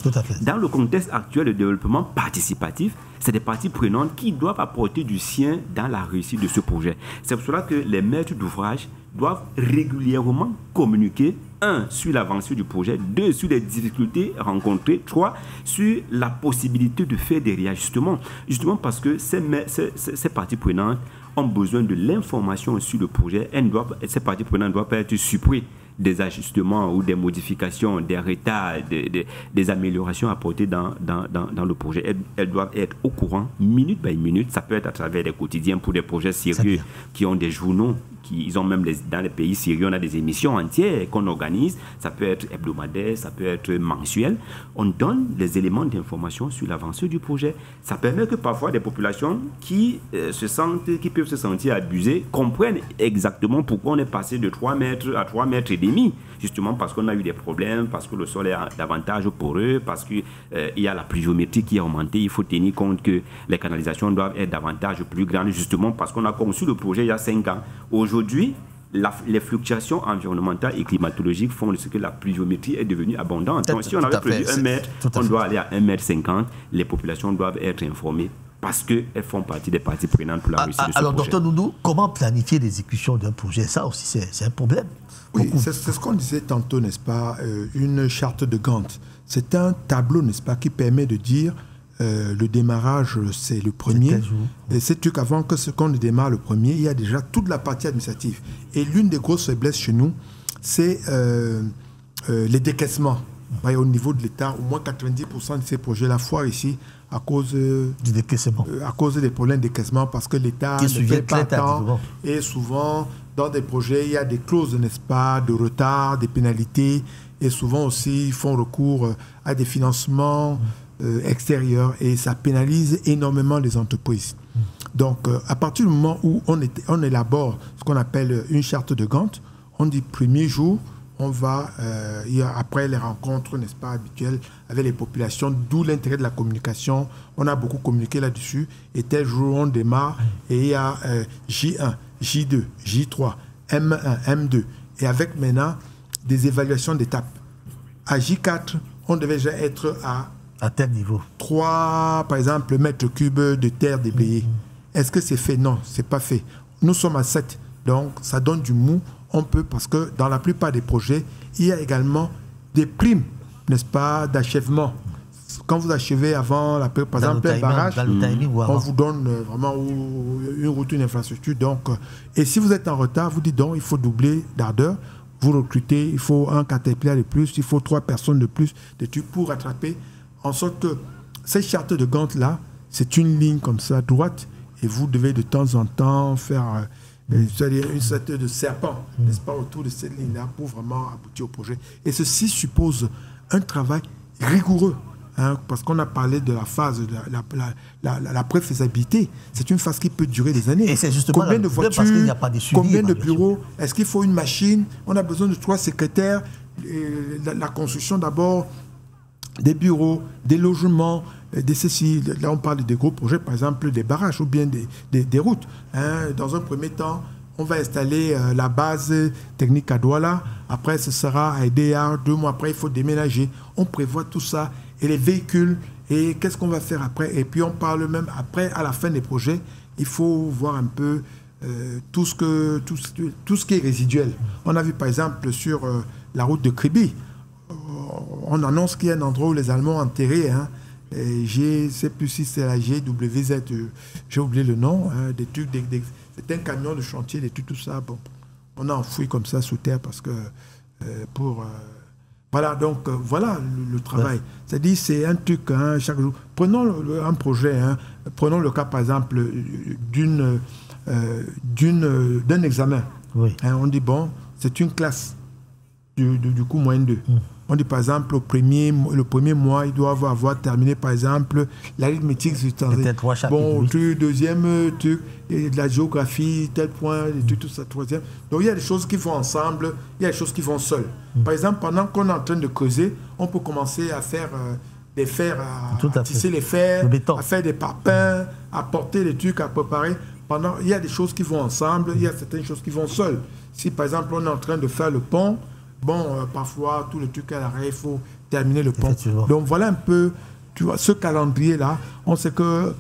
Dans le contexte actuel de développement participatif, c'est des parties prenantes qui doivent apporter du sien dans la réussite de ce projet. C'est pour cela que les maîtres d'ouvrage doivent régulièrement communiquer, 1, sur l'avancée du projet, 2, sur les difficultés rencontrées, 3, sur la possibilité de faire des réajustements. Justement parce que ces parties prenantes ont besoin de l'information sur le projet. Ces parties prenantes ne doivent pas être surpris des ajustements ou des modifications, des retards, des améliorations apportées dans le projet. Elles doivent être au courant, minute by minute. Ça peut être à travers des quotidiens pour des projets sérieux qui ont des journaux. Ils ont même dans les pays sérieux, on a des émissions entières qu'on organise. Ça peut être hebdomadaire, ça peut être mensuel. On donne les éléments d'information sur l'avancée du projet. Ça permet que parfois des populations qui peuvent se sentir abusées comprennent exactement pourquoi on est passé de 3 mètres à 3 mètres et demi. Justement parce qu'on a eu des problèmes, parce que le sol est davantage poreux, parce qu'il y a la pluviométrie qui est augmentée. Il faut tenir compte que les canalisations doivent être davantage plus grandes, justement parce qu'on a conçu le projet il y a 5 ans. Aujourd'hui, les fluctuations environnementales et climatologiques font de ce que la pluviométrie est devenue abondante. Donc, si on avait prévu 1 mètre, on doit aller à 1,50 m. Les populations doivent être informées parce qu'elles font partie des parties prenantes pour la réussite de ce projet. Alors, docteur Doudou, comment planifier l'exécution d'un projet? Ça aussi, c'est un problème. Oui, c'est ce qu'on disait tantôt, n'est-ce pas? Une charte de Gantt. C'est un tableau, n'est-ce pas, qui permet de dire le démarrage, c'est le premier. Et c'est qu'avant qu'on ne démarre le premier, il y a déjà toute la partie administrative. Et l'une des grosses faiblesses chez nous, c'est les décaissements. Au niveau de l'État, au moins 90% de ces projets-là foirent ici à cause du décaissement. À cause des problèmes de décaissement, parce que l'État ne fait pas tant. Et souvent, dans des projets, il y a des clauses, n'est-ce pas, de retard, des pénalités. Et souvent aussi, ils font recours à des financements extérieurs. Et ça pénalise énormément les entreprises. Donc, à partir du moment où on élabore ce qu'on appelle une charte de Gantt, on dit premier jour, on va, après les rencontres, n'est-ce pas, habituelles avec les populations, d'où l'intérêt de la communication. On a beaucoup communiqué là-dessus. Et tel jour, on démarre et il y a J1, J2, J3, M1, M2. Et avec maintenant des évaluations d'étapes. À J4, on devait déjà être à tel niveau. 3, par exemple, mètres cubes de terre déblayée. Est-ce que c'est fait? Non, ce n'est pas fait. Nous sommes à 7. Donc, ça donne du mou. On peut, parce que dans la plupart des projets, il y a également des primes, n'est-ce pas, d'achèvement. quand vous achevez avant, par exemple, un barrage, on vous donne vraiment une route, une infrastructure. Donc, et si vous êtes en retard, vous dites donc, il faut doubler d'ardeur. Vous recrutez, il faut un caterpillar de plus, il faut 3 personnes de plus pour rattraper. En sorte que cette charte de Gantt-là, c'est une ligne comme ça, droite, et vous devez de temps en temps faire une sorte de serpent, n'est-ce pas, autour de cette ligne-là pour vraiment aboutir au projet. Et ceci suppose un travail rigoureux, hein, parce qu'on a parlé de la phase de la préfaisabilité. C'est une phase qui peut durer des années. Et c'est justement combien de voitures, parce qu'il n'y a pas de suivi, combien de bureaux, est-ce qu'il faut une machine, on a besoin de 3 secrétaires, la construction d'abord des bureaux, des logements, des ceci. Là, on parle des gros projets, par exemple des barrages ou bien des routes. Hein. Dans un premier temps, on va installer la base technique à Douala. Après, ce sera à Edea. 2 mois après, il faut déménager. On prévoit tout ça. Et les véhicules, et qu'est-ce qu'on va faire après? Et puis, on parle même après, à la fin des projets, il faut voir un peu tout ce qui est résiduel. On a vu, par exemple, sur la route de Kribi, on annonce qu'il y a un endroit où les Allemands ont enterré, hein, je ne sais plus si c'est la GWZ, j'ai oublié le nom, hein, des trucs, c'est un camion de chantier, des trucs, tout ça. Bon, on a enfoui comme ça sous terre parce que voilà, donc voilà le travail. C'est-à-dire, c'est un truc, hein, chaque jour. Prenons un projet, hein, prenons le cas par exemple d'un examen. Oui. Hein, on dit, bon, c'est une classe du coup moyen 2. On dit par exemple, le premier mois, il doit avoir terminé par exemple l'arithmétique. Bon, deuxième truc, de la géographie, tel point, tout ça, troisième. Donc il y a des choses qui vont ensemble, il y a des choses qui vont seules. Par exemple, pendant qu'on est en train de creuser, on peut commencer à faire des fers, à tisser les fers, à faire des parpaings, à porter des trucs, à préparer. Il y a des choses qui vont ensemble, il y a certaines choses qui vont seules. Si par exemple, on est en train de faire le pont, bon, parfois, tout le truc à l'arrêt, il faut terminer le pont. Donc, voilà un peu, tu vois, ce calendrier-là. On sait que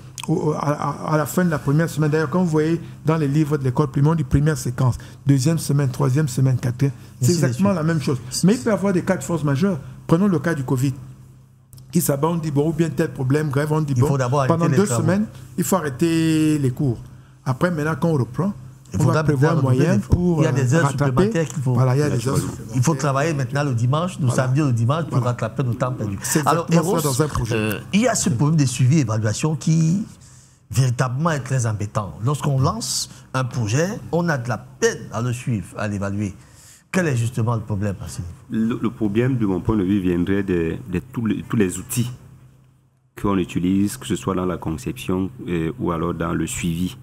à la fin de la première semaine, d'ailleurs, quand vous voyez dans les livres de l'école primaire, on dit première séquence, deuxième semaine, troisième semaine, quatrième. C'est exactement la même chose. Mais il peut y avoir des cas de force majeure. Prenons le cas du Covid. Qui s'abat, on dit, bon, ou bien tel problème, grève, on dit, bon, pendant 2 semaines, il faut arrêter les cours. Après, maintenant, quand on reprend, on va prévoir un moyen pour il y a des heures supplémentaires qu'il faut. Voilà, il y a des heures supplémentaires. Il faut travailler maintenant le dimanche, le samedi ou le dimanche pour rattraper nos temps perdus. Alors, Eros, dans un projet. Il y a ce problème de suivi et évaluation qui véritablement est très embêtant. Lorsqu'on lance un projet, on a de la peine à le suivre, à l'évaluer. Quel est justement le problème à ce niveau? Le problème, de mon point de vue, viendrait de tous les outils qu'on utilise, que ce soit dans la conception ou alors dans le suivi.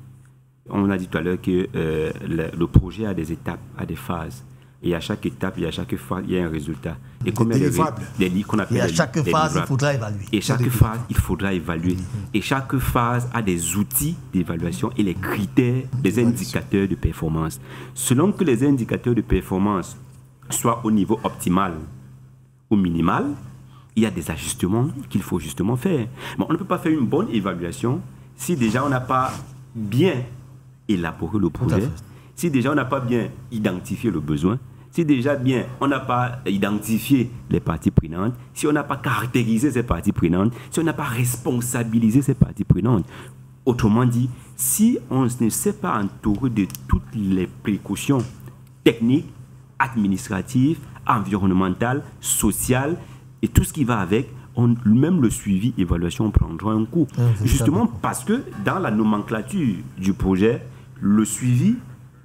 On a dit tout à l'heure que le projet a des étapes, a des phases. Et à chaque étape, et à chaque phase, il y a un résultat. Et comme et à chaque phase, il faudra évaluer. Et chaque phase, il faudra évaluer. Et chaque phase a des outils d'évaluation et les critères, des indicateurs de performance. Selon que les indicateurs de performance soient au niveau optimal ou minimal, il y a des ajustements qu'il faut justement faire. Mais on ne peut pas faire une bonne évaluation si déjà on n'a pas bien élaborer le projet, si déjà on n'a pas bien identifié le besoin, si déjà bien on n'a pas identifié les parties prenantes, si on n'a pas caractérisé ces parties prenantes, si on n'a pas responsabilisé ces parties prenantes. Autrement dit, si on ne s'est pas entouré de toutes les précautions techniques, administratives, environnementales, sociales et tout ce qui va avec, même le suivi, évaluation prendra un coup. Justement parce que dans la nomenclature du projet, le suivi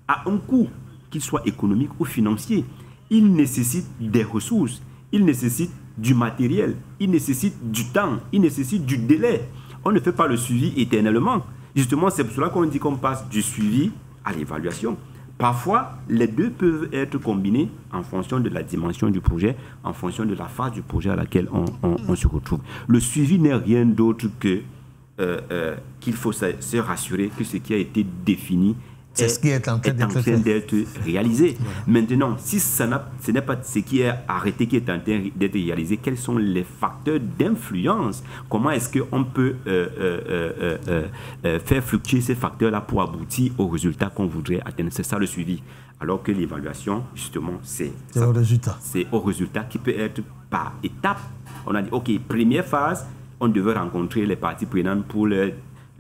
a un coût, qu'il soit économique ou financier. Il nécessite des ressources, il nécessite du matériel, il nécessite du temps, il nécessite du délai. On ne fait pas le suivi éternellement. Justement, c'est pour cela qu'on dit qu'on passe du suivi à l'évaluation. Parfois, les deux peuvent être combinés en fonction de la dimension du projet, en fonction de la phase du projet à laquelle on se retrouve. Le suivi n'est rien d'autre que qu'il faut se rassurer que ce qui a été défini c'est ce qui est en train d'être réalisé. Maintenant, si ce n'est pas ce qui est arrêté qui est en train d'être réalisé, quels sont les facteurs d'influence? Comment est-ce qu'on peut faire fluctuer ces facteurs-là pour aboutir au résultat qu'on voudrait atteindre? C'est ça le suivi. Alors que l'évaluation, justement, c'est au résultat. C'est au résultat qui peut être par étape. On a dit, OK, première phase, on devait rencontrer les parties prenantes pour leur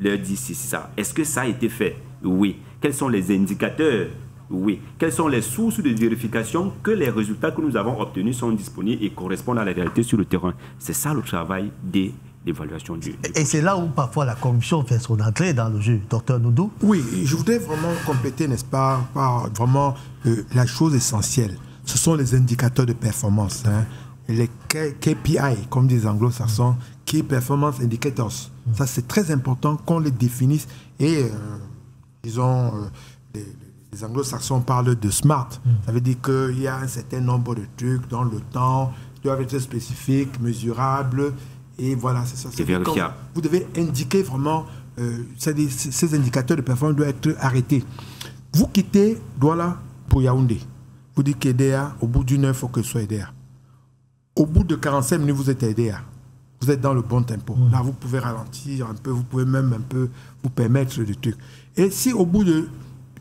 dire si ça. Est-ce que ça a été fait? Oui. Quels sont les indicateurs? Oui. Quelles sont les sources de vérification que les résultats que nous avons obtenus sont disponibles et correspondent à la réalité sur le terrain? C'est ça le travail d'évaluation du... Et c'est là où parfois la corruption fait son entrée dans le jeu, Dr Noudou. Oui, je voudrais vraiment compléter, n'est-ce pas, par vraiment la chose essentielle. Ce sont les indicateurs de performance, hein. Les KPI, comme disent les anglo-saxons, Key Performance Indicators. Ça, c'est très important qu'on les définisse. Et, disons, les anglo-saxons parlent de SMART. Ça veut dire qu'il y a un certain nombre de trucs dans le temps, qui doivent être spécifiques, mesurables. Et voilà, c'est ça. C'est vérifiable. Vous devez indiquer vraiment, ces indicateurs de performance doivent être arrêtés. Vous quittez Douala pour Yaoundé. Vous dites qu'EDA, au bout d'une heure, il faut que ce soit EDA. Au bout de 45 minutes, vous êtes à EDA. Vous êtes dans le bon tempo. Là, vous pouvez ralentir un peu, vous pouvez même un peu vous permettre de trucs. Et si au bout de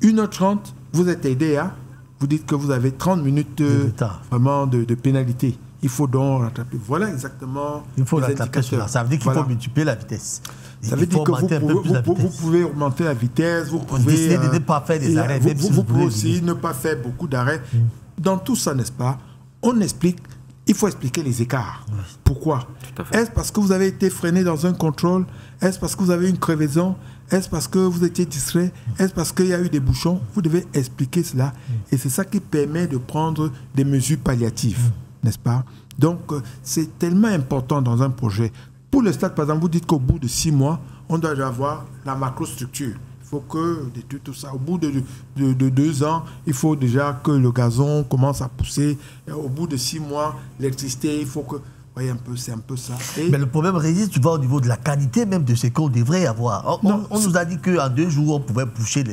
1h30, vous êtes à EDA, vous dites que vous avez 30 minutes vraiment de pénalité. Il faut donc rattraper. Voilà exactement. Il faut rattraper cela. Ça veut dire qu'il faut multiplier la vitesse. Ça veut dire que vous pouvez augmenter la vitesse, vous pouvez décider de ne pas faire des arrêts. Vous pouvez aussi ne pas faire beaucoup d'arrêts. Dans tout ça, n'est-ce pas, on explique, il faut expliquer les écarts. Oui. Pourquoi? Est-ce parce que vous avez été freiné dans un contrôle? Est-ce parce que vous avez une crevaison? Est-ce parce que vous étiez distrait? Est-ce parce qu'il y a eu des bouchons? Vous devez expliquer cela. Et c'est ça qui permet de prendre des mesures palliatives, n'est-ce pas? Donc, c'est tellement important dans un projet. Pour le stade, par exemple, vous dites qu'au bout de 6 mois, on doit avoir la macrostructure. Il faut que, tout ça, au bout de 2 ans, il faut déjà que le gazon commence à pousser. Et au bout de 6 mois, l'électricité, il faut que... Voyez un peu, c'est un peu ça. Et mais le problème réside, tu vois, au niveau de la qualité même de ce qu'on devrait avoir. On nous a dit qu'en 2 jours, on pouvait boucher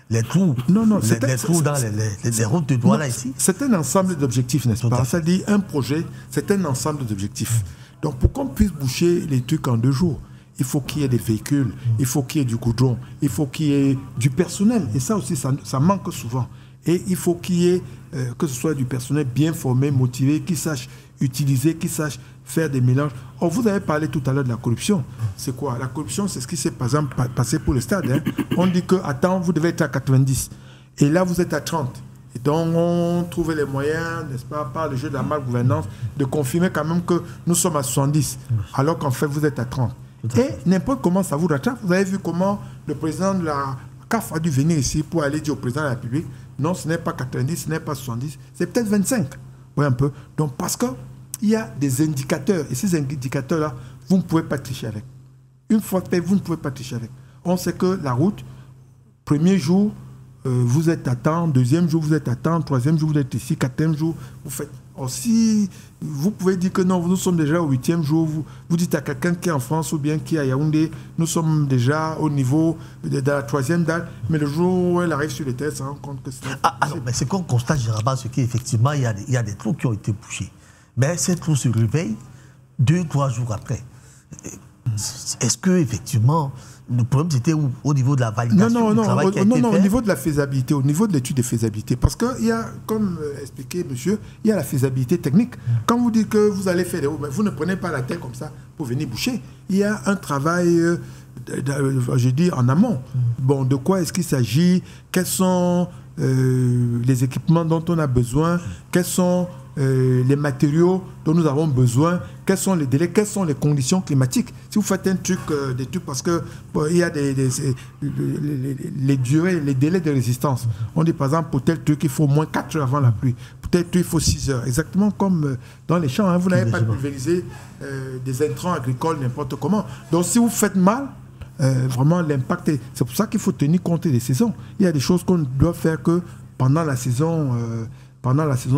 les trous. Les trous dans les routes de Douala ici. C'est un ensemble d'objectifs, n'est-ce pas? C'est-à-dire, un projet, c'est un ensemble d'objectifs. Donc, pour qu'on puisse boucher les trucs en 2 jours, il faut qu'il y ait des véhicules, il faut qu'il y ait du goudron, il faut qu'il y ait du personnel. Et ça aussi, ça manque souvent. Et il faut qu'il y ait, que ce soit du personnel bien formé, motivé, qui sache utiliser, qui sache faire des mélanges. Or, vous avez parlé tout à l'heure de la corruption. C'est quoi? La corruption, c'est ce qui s'est, par exemple, passé pour le stade. Hein. On dit que, attends, vous devez être à 90. Et là, vous êtes à 30. Et donc, on trouve les moyens, n'est-ce pas, par le jeu de la malgouvernance, de confirmer quand même que nous sommes à 70, alors qu'en fait, vous êtes à 30. Et n'importe comment ça vous rattrape. Vous avez vu comment le président de la CAF a dû venir ici pour aller dire au président de la République, non, ce n'est pas 90, ce n'est pas 70, c'est peut-être 25. Oui, un peu. Donc, parce qu'il y a des indicateurs. Et ces indicateurs-là, vous ne pouvez pas tricher avec. Une fois fait, vous ne pouvez pas tricher avec. On sait que la route, premier jour, vous êtes à temps, deuxième jour, vous êtes à temps, troisième jour, vous êtes ici, quatrième jour, vous faites... Aussi, vous pouvez dire que non, nous sommes déjà au 8e jour. Vous dites à quelqu'un qui est en France ou bien qui est à Yaoundé, nous sommes déjà au niveau de la 3e date, mais le jour où elle arrive sur le terrain, ça rend compte que c'est... alors, mais c'est qu'on constate généralement ce qui, effectivement, il y a des trous qui ont été bouchés. Mais ces trous se réveillent 2-3 jours après. Est-ce que, effectivement, le problème c'était au niveau de la validation du travail qui a été fait? Au niveau de la faisabilité, au niveau de l'étude de faisabilité. Parce qu'il y a, comme expliqué monsieur, il y a la faisabilité technique. Quand vous dites que vous allez faire des routes, vous ne prenez pas la terre comme ça pour venir boucher. Il y a un travail, je dis, en amont. Bon, de quoi est-ce qu'il s'agit? Quels sont les équipements dont on a besoin? Quels sont les matériaux dont nous avons besoin, quels sont les délais, quelles sont les conditions climatiques. Si vous faites un truc, des trucs, parce que il y a les durées, les délais de résistance. On dit par exemple, pour tel truc, il faut au moins 4 heures avant la pluie. Pour tel truc, il faut 6 heures. Exactement comme dans les champs. Hein, vous n'avez pas pulvérisé des intrants agricoles n'importe comment. Donc si vous faites mal, vraiment l'impact, c'est pour ça qu'il faut tenir compte des saisons. Il y a des choses qu'on doit faire que pendant la saison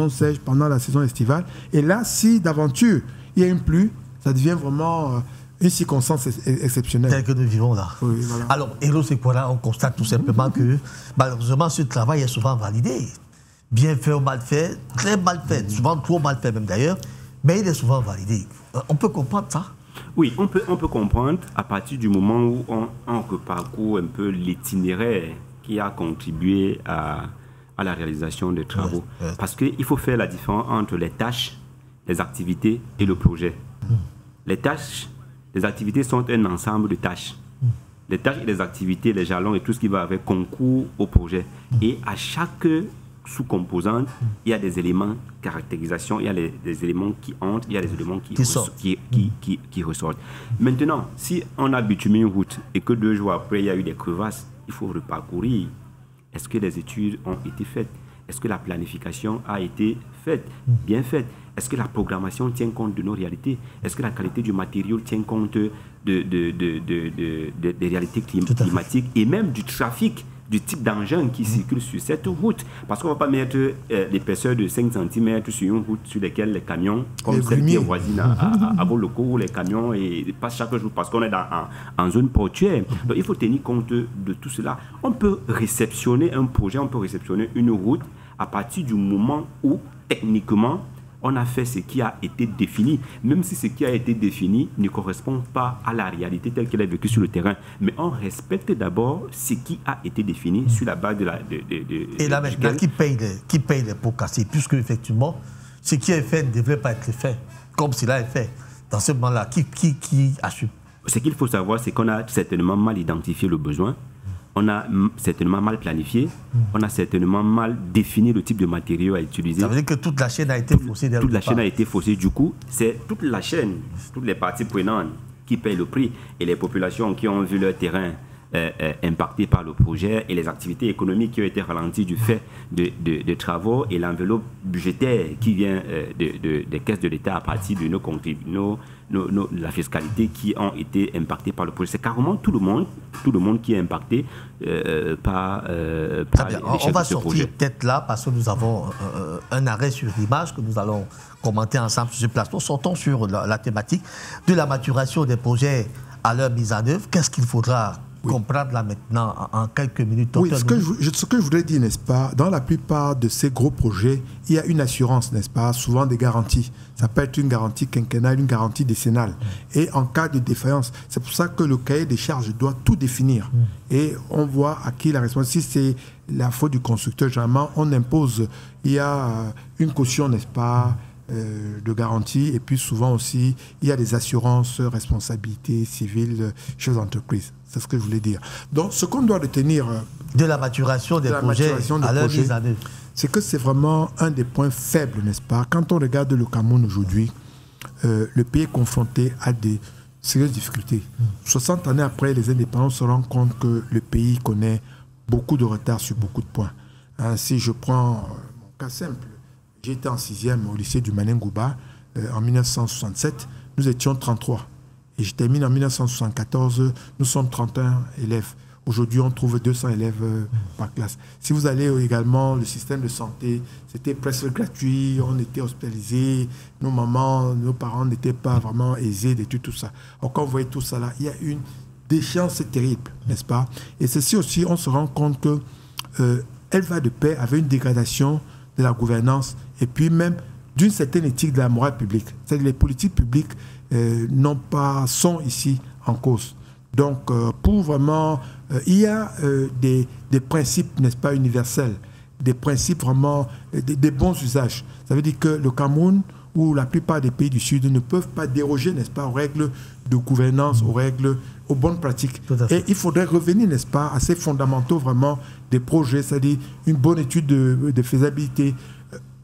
sèche, pendant la saison estivale. Et là, si d'aventure il y a une pluie, ça devient vraiment une circonstance exceptionnelle. Tel que nous vivons là. Oui, voilà. Alors, Hello, c'est quoi là? On constate tout simplement que malheureusement, ce travail est souvent validé. Bien fait ou mal fait, très mal fait, souvent trop mal fait même d'ailleurs, mais il est souvent validé. On peut comprendre ça? Oui, on peut comprendre à partir du moment où on reparcourt un peu l'itinéraire qui a contribué à la réalisation des travaux. Parce qu'il faut faire la différence entre les tâches, les activités et le projet. Les tâches, Les activités sont un ensemble de tâches. Les tâches et les activités, les jalons et tout ce qui va avec concours au projet. Et à chaque sous-composante, il y a des éléments caractérisation, il y a des éléments qui entrent, il y a des éléments qui ressortent. Maintenant, si on a bitumé une route et que 2 jours après, il y a eu des crevasses, il faut reparcourir. Est-ce que les études ont été faites? Est-ce que la planification a été faite, bien faite? Est-ce que la programmation tient compte de nos réalités? Est-ce que la qualité du matériau tient compte des réalités climatiques et même du trafic, du type d'engin qui circule sur cette route? Parce qu'on ne va pas mettre l'épaisseur de 5 cm sur une route sur laquelle les camions, comme celle qui est voisine à vos locaux, les camions passent chaque jour parce qu'on est en zone portuaire. Donc il faut tenir compte de tout cela. On peut réceptionner un projet, on peut réceptionner une route à partir du moment où, techniquement, on a fait ce qui a été défini, même si ce qui a été défini ne correspond pas à la réalité telle qu'elle est vécue sur le terrain. Mais on respecte d'abord ce qui a été défini sur la base de la... Et là maintenant, qui paye les pots cassés? Puisque effectivement, ce qui est fait ne devrait pas être fait, comme cela est fait. Dans ce moment-là, qui assume? Ce qu'il faut savoir, c'est qu'on a certainement mal identifié le besoin. On a certainement mal planifié, on a certainement mal défini le type de matériaux à utiliser. Ça veut dire que toute la chaîne a été faussée. Toute la chaîne a été faussée. Du coup, c'est toute la chaîne, toutes les parties prenantes qui payent le prix et les populations qui ont vu leur terrain impacté par le projet et les activités économiques qui ont été ralenties du fait de travaux et l'enveloppe budgétaire qui vient des caisses de l'État à partir de nos contributions, la fiscalité qui ont été impactées par le projet. C'est carrément tout le monde qui est impacté par les on va sortir peut-être là parce que nous avons un arrêt sur l'image que nous allons commenter ensemble sur ce plateau. Sortons sur la thématique de la maturation des projets à leur mise en œuvre. Qu'est-ce qu'il faudra comprendre là maintenant en quelques minutes? Oui, ce que je voudrais dire, n'est-ce pas, dans la plupart de ces gros projets, il y a une assurance, n'est-ce pas, souvent des garanties. Ça peut être une garantie quinquennale, une garantie décennale. Et en cas de défaillance, c'est pour ça que le cahier des charges doit tout définir. Et on voit à qui la responsabilité. Si c'est la faute du constructeur, généralement, on impose, il y a une caution, n'est-ce pas, de garantie, et puis souvent aussi, il y a des assurances, responsabilités civiles chez les entreprises. C'est ce que je voulais dire. Donc, ce qu'on doit retenir de la maturation des projets à leur mise en œuvre, c'est que c'est vraiment un des points faibles, n'est-ce pas? Quand on regarde le Cameroun aujourd'hui, le pays est confronté à des sérieuses difficultés. 60 années après les indépendances, on se rend compte que le pays connaît beaucoup de retard sur beaucoup de points. Si je prends mon cas simple, j'étais en 6e au lycée du Manengouba en 1967, nous étions 33. Et je termine en 1974, nous sommes 31 élèves. Aujourd'hui, on trouve 200 élèves par classe. Si vous allez également, le système de santé, c'était presque gratuit, on était hospitalisés, nos mamans, nos parents n'étaient pas vraiment aisés d'étudier tout ça. Alors quand vous voyez tout ça là, il y a une déchéance terrible, n'est-ce pas? Et ceci aussi, on se rend compte qu'elle va de pair avec une dégradation de la gouvernance et puis même d'une certaine éthique de la morale publique. C'est-à-dire les politiques publiques sont ici en cause. Donc, pour vraiment... il y a des principes, n'est-ce pas, universels, des principes vraiment, des bons usages. Ça veut dire que le Cameroun ou la plupart des pays du Sud ne peuvent pas déroger, n'est-ce pas, aux règles de gouvernance, aux bonnes pratiques. Et il faudrait revenir, n'est-ce pas, à ces fondamentaux vraiment des projets, c'est-à-dire une bonne étude de faisabilité,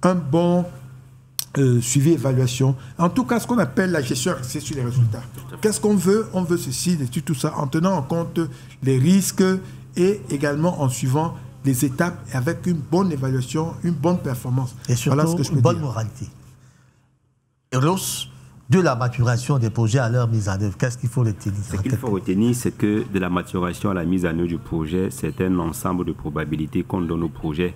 un bon... suivi, évaluation. En tout cas, ce qu'on appelle la gestion axée sur les résultats. Qu'est-ce qu'on veut? On veut ceci, tout ça, en tenant en compte les risques et également en suivant les étapes avec une bonne évaluation, une bonne performance. Et surtout, voilà une bonne moralité. Eros, de la maturation des projets à leur mise en œuvre, qu'est-ce qu'il faut retenir? Ce qu'il faut retenir, c'est que de la maturation à la mise en œuvre du projet, c'est un ensemble de probabilités qu'on donne au projet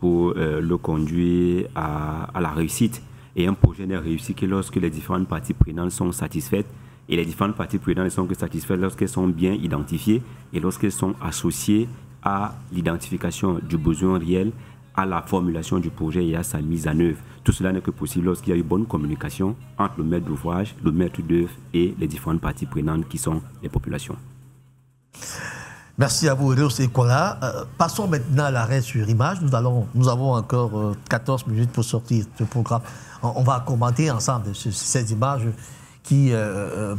pour le conduire à la réussite. Et un projet n'est réussi que lorsque les différentes parties prenantes sont satisfaites. Et les différentes parties prenantes ne sont que satisfaites lorsqu'elles sont bien identifiées et lorsqu'elles sont associées à l'identification du besoin réel, à la formulation du projet et à sa mise en œuvre. Tout cela n'est que possible lorsqu'il y a une bonne communication entre le maître d'ouvrage, le maître d'œuvre et les différentes parties prenantes qui sont les populations. Merci à vous, Eros Ekola. Passons maintenant à l'arrêt sur image. Nous avons encore 14 minutes pour sortir ce programme. On va commenter ensemble ces images qui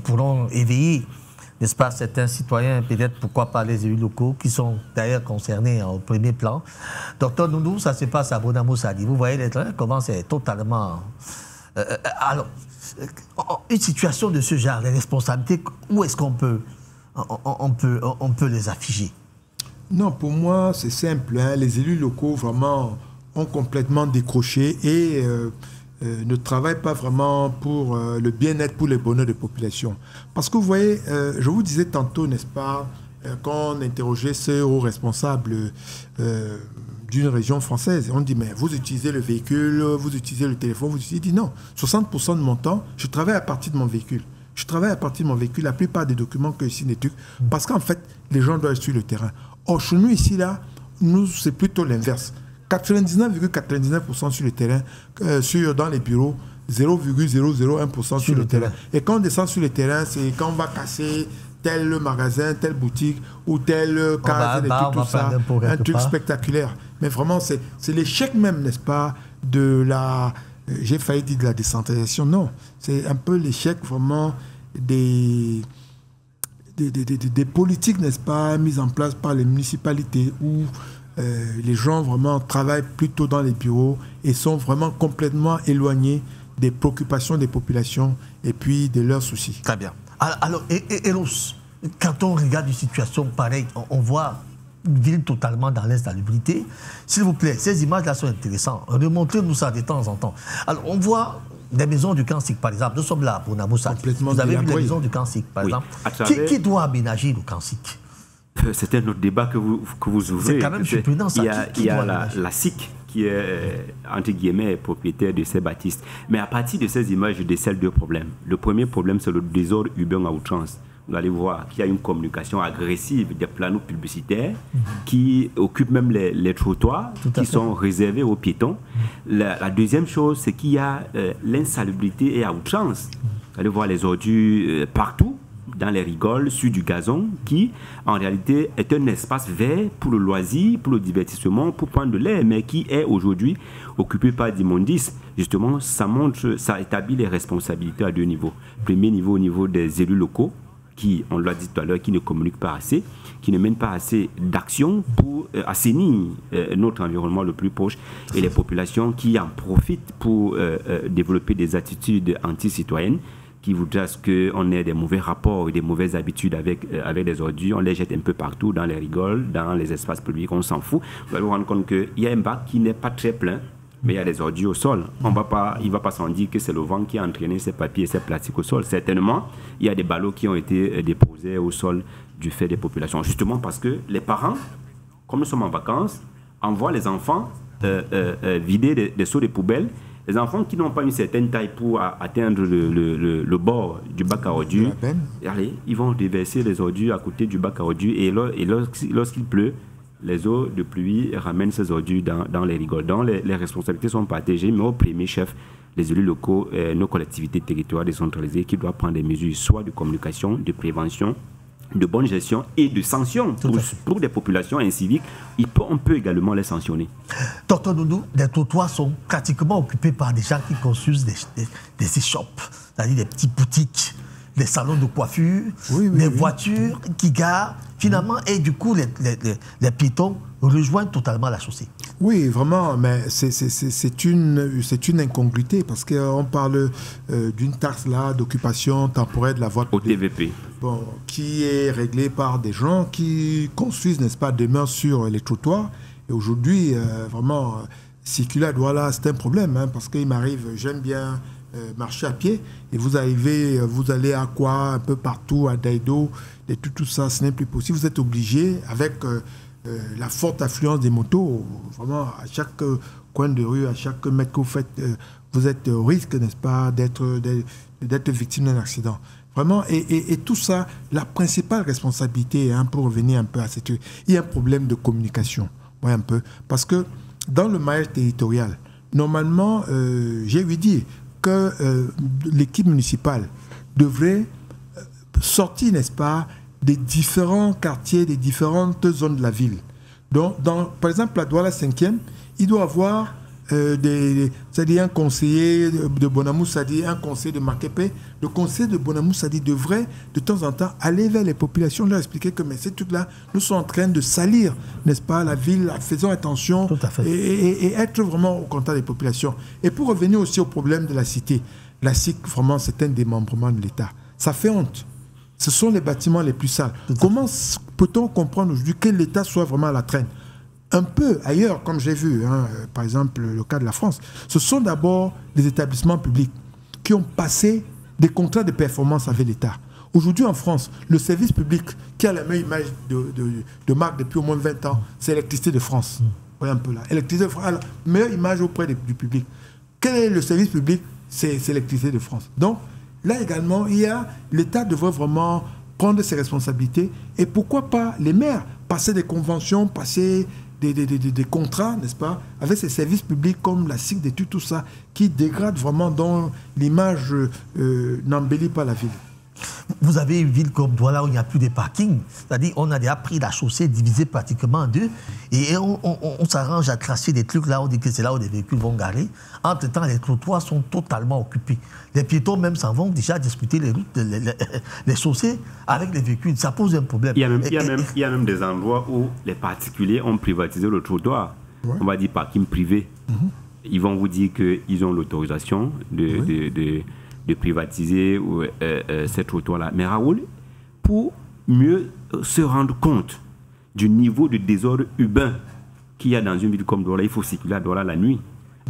pourront éveiller, n'est-ce pas, certains citoyens, peut-être pourquoi pas les élus locaux, qui sont d'ailleurs concernés au premier plan. Docteur Noundou, ça se passe à Bonamoussadi. Vous voyez les trains, comment c'est totalement... alors, une situation de ce genre, les responsabilités, où est-ce qu'on peut, on peut les afficher? Non, pour moi, c'est simple. Hein. Les élus locaux, vraiment, ont complètement décroché et ne travaillent pas vraiment pour le bien-être, pour le bonheur des populations. Parce que vous voyez, je vous disais tantôt, n'est-ce pas, quand on interrogeait ces hauts responsables d'une région française, on dit, mais vous utilisez le véhicule, vous utilisez le téléphone, vous utilisez... Il dit non, 60% de mon temps, je travaille à partir de mon véhicule. Je travaille à partir de mon véhicule, la plupart des documents que je signe des trucs, parce qu'en fait, les gens doivent être sur le terrain. Or, chez nous, ici, là, nous, c'est plutôt l'inverse. 99,99% sur le terrain, dans les bureaux, 0,001% sur le terrain. Et quand on descend sur le terrain, c'est quand on va casser tel magasin, telle boutique ou telle case, tout ça, un truc spectaculaire. Mais vraiment, c'est l'échec même, n'est-ce pas, de la... J'ai failli dire de la décentralisation. Non, c'est un peu l'échec vraiment des politiques, n'est-ce pas, mises en place par les municipalités où les gens vraiment travaillent plutôt dans les bureaux et sont vraiment complètement éloignés des préoccupations des populations et puis de leurs soucis. Très bien. Alors, Eros, quand on regarde une situation pareille, on voit une ville totalement dans l'insalubrité. S'il vous plaît, ces images-là sont intéressantes. Remontez-nous ça de temps en temps. Alors, on voit des maisons du Kansik, par exemple. Nous sommes là pour Namoussa. Vous avez vu les maisons du Kansik, par exemple. Qui doit aménager le Kansik? C'est un autre débat que vous ouvrez. C'est quand même surprenant, ça. Il y a la SIC qui est, entre guillemets, propriétaire de ces bâtisses. Mais à partir de ces images, je décèle deux problèmes. Le premier problème, c'est le désordre urbain à outrance. Vous allez voir qu'il y a une communication agressive des panneaux publicitaires qui occupent même les trottoirs qui sont réservés aux piétons. La deuxième chose, c'est qu'il y a l'insalubrité et à outrance. Vous allez voir les ordures partout, dans les rigoles, sur du gazon, qui en réalité est un espace vert pour le loisir, pour le divertissement, pour prendre de l'air, mais qui est aujourd'hui occupé par d'immondices. Justement, ça établit les responsabilités à deux niveaux. Premier niveau, au niveau des élus locaux, qui, on l'a dit tout à l'heure, qui ne communiquent pas assez, qui ne mènent pas assez d'actions pour assainir notre environnement le plus proche, et les populations qui en profitent pour développer des attitudes anti-citoyennes, qui voudraient qu'on ait des mauvais rapports et des mauvaises habitudes avec les ordures. On les jette un peu partout, dans les rigoles, dans les espaces publics, on s'en fout. Vous allez vous rendre compte qu'il y a un bac qui n'est pas très plein, mais il y a des ordures au sol. Il ne va pas s'en dire que c'est le vent qui a entraîné ces papiers et ces plastiques au sol. Certainement, il y a des ballots qui ont été déposés au sol du fait des populations. Justement parce que les parents, comme nous sommes en vacances, envoient les enfants vider des seaux de poubelles. Les enfants qui n'ont pas une certaine taille pour atteindre le bord du bac à ordures, allez, ils vont déverser les ordures à côté du bac à ordures et lorsqu'il pleut, les eaux de pluie ramènent ces ordures dans les rigoles. Donc les responsabilités sont partagées, mais au premier chef, les élus locaux, nos collectivités territoriales décentralisées qui doivent prendre des mesures soit de communication, de prévention, de bonne gestion et de sanctions pour des populations inciviques. On peut également les sanctionner. Docteur Noundou, les trottoirs sont pratiquement occupés par des gens qui construisent des échoppes, c'est-à-dire des petites boutiques, des salons de coiffure, des voitures qui garent finalement, et du coup les piétons rejoignent totalement la chaussée. Oui, vraiment, mais c'est une incongruité parce qu'on parle d'une taxe là d'occupation temporaire de la voie publique. Au TVP. Bon, qui est réglée par des gens qui construisent, n'est-ce pas, demeurent sur les trottoirs. Et aujourd'hui, vraiment, circuler à Douala, c'est un problème, hein, parce qu'il m'arrive, j'aime bien marcher à pied, et vous allez à quoi, un peu partout, à Daido, et tout ça, ce n'est plus possible. Vous êtes obligé, avec la forte affluence des motos, vraiment, à chaque coin de rue, à chaque mètre que vous faites, vous êtes au risque, n'est-ce pas, d'être victime d'un accident. Vraiment, et tout ça, la principale responsabilité, hein, pour revenir un peu à cette... Il y a un problème de communication, ouais, un peu, parce que dans le maillage territorial, normalement, j'ai ouï dire que l'équipe municipale devrait sortir, n'est-ce pas, des différents quartiers, des différentes zones de la ville. Donc, par exemple, à Douala 5e, il doit avoir c'est-à-dire un conseiller de Bonamou Sadi, un conseiller de Makepe. Le conseiller de Bonamou Sadi devrait de temps en temps aller vers les populations, leur expliquer que mais ces trucs-là, nous sommes en train de salir, n'est-ce pas, la ville, faisons attention et être vraiment au contact des populations. Et pour revenir aussi au problème de la cité, la SIC, vraiment, c'est un démembrement de l'État. Ça fait honte. Ce sont les bâtiments les plus sales. Comment peut-on comprendre aujourd'hui que l'État soit vraiment à la traîne? Un peu ailleurs, comme j'ai vu, par exemple le cas de la France, ce sont d'abord des établissements publics qui ont passé des contrats de performance avec l'État. Aujourd'hui en France, le service public qui a la meilleure image de marque depuis au moins 20 ans, c'est Électricité de France. Vous voyez un peu là. Électricité de France a la meilleure image auprès du public. Quel est le service public? C'est Électricité de France. Donc là également, l'État devrait vraiment prendre ses responsabilités et pourquoi pas les maires passer des conventions, passer des contrats, n'est-ce pas, avec ces services publics comme la SIC d'études, tout ça, qui dégradent vraiment dont l'image n'embellit pas la ville. Vous avez une ville comme Douala où il n'y a plus de parking, c'est-à-dire on a déjà pris la chaussée divisée pratiquement en deux et on s'arrange à tracer des trucs là, on dit que c'est là où les véhicules vont garer. Entre-temps, les trottoirs sont totalement occupés. Les piétons même s'en vont déjà discuter les routes, les chaussées avec les véhicules. Ça pose un problème. Il y a même des endroits où les particuliers ont privatisé le trottoir. Ouais. On va dire parking privé. Ils vont vous dire qu'ils ont l'autorisation de privatiser ces trottoirs-là. Mais Raoul, pour mieux se rendre compte du niveau de désordre urbain qu'il y a dans une ville comme Douala, il faut circuler à Douala la nuit,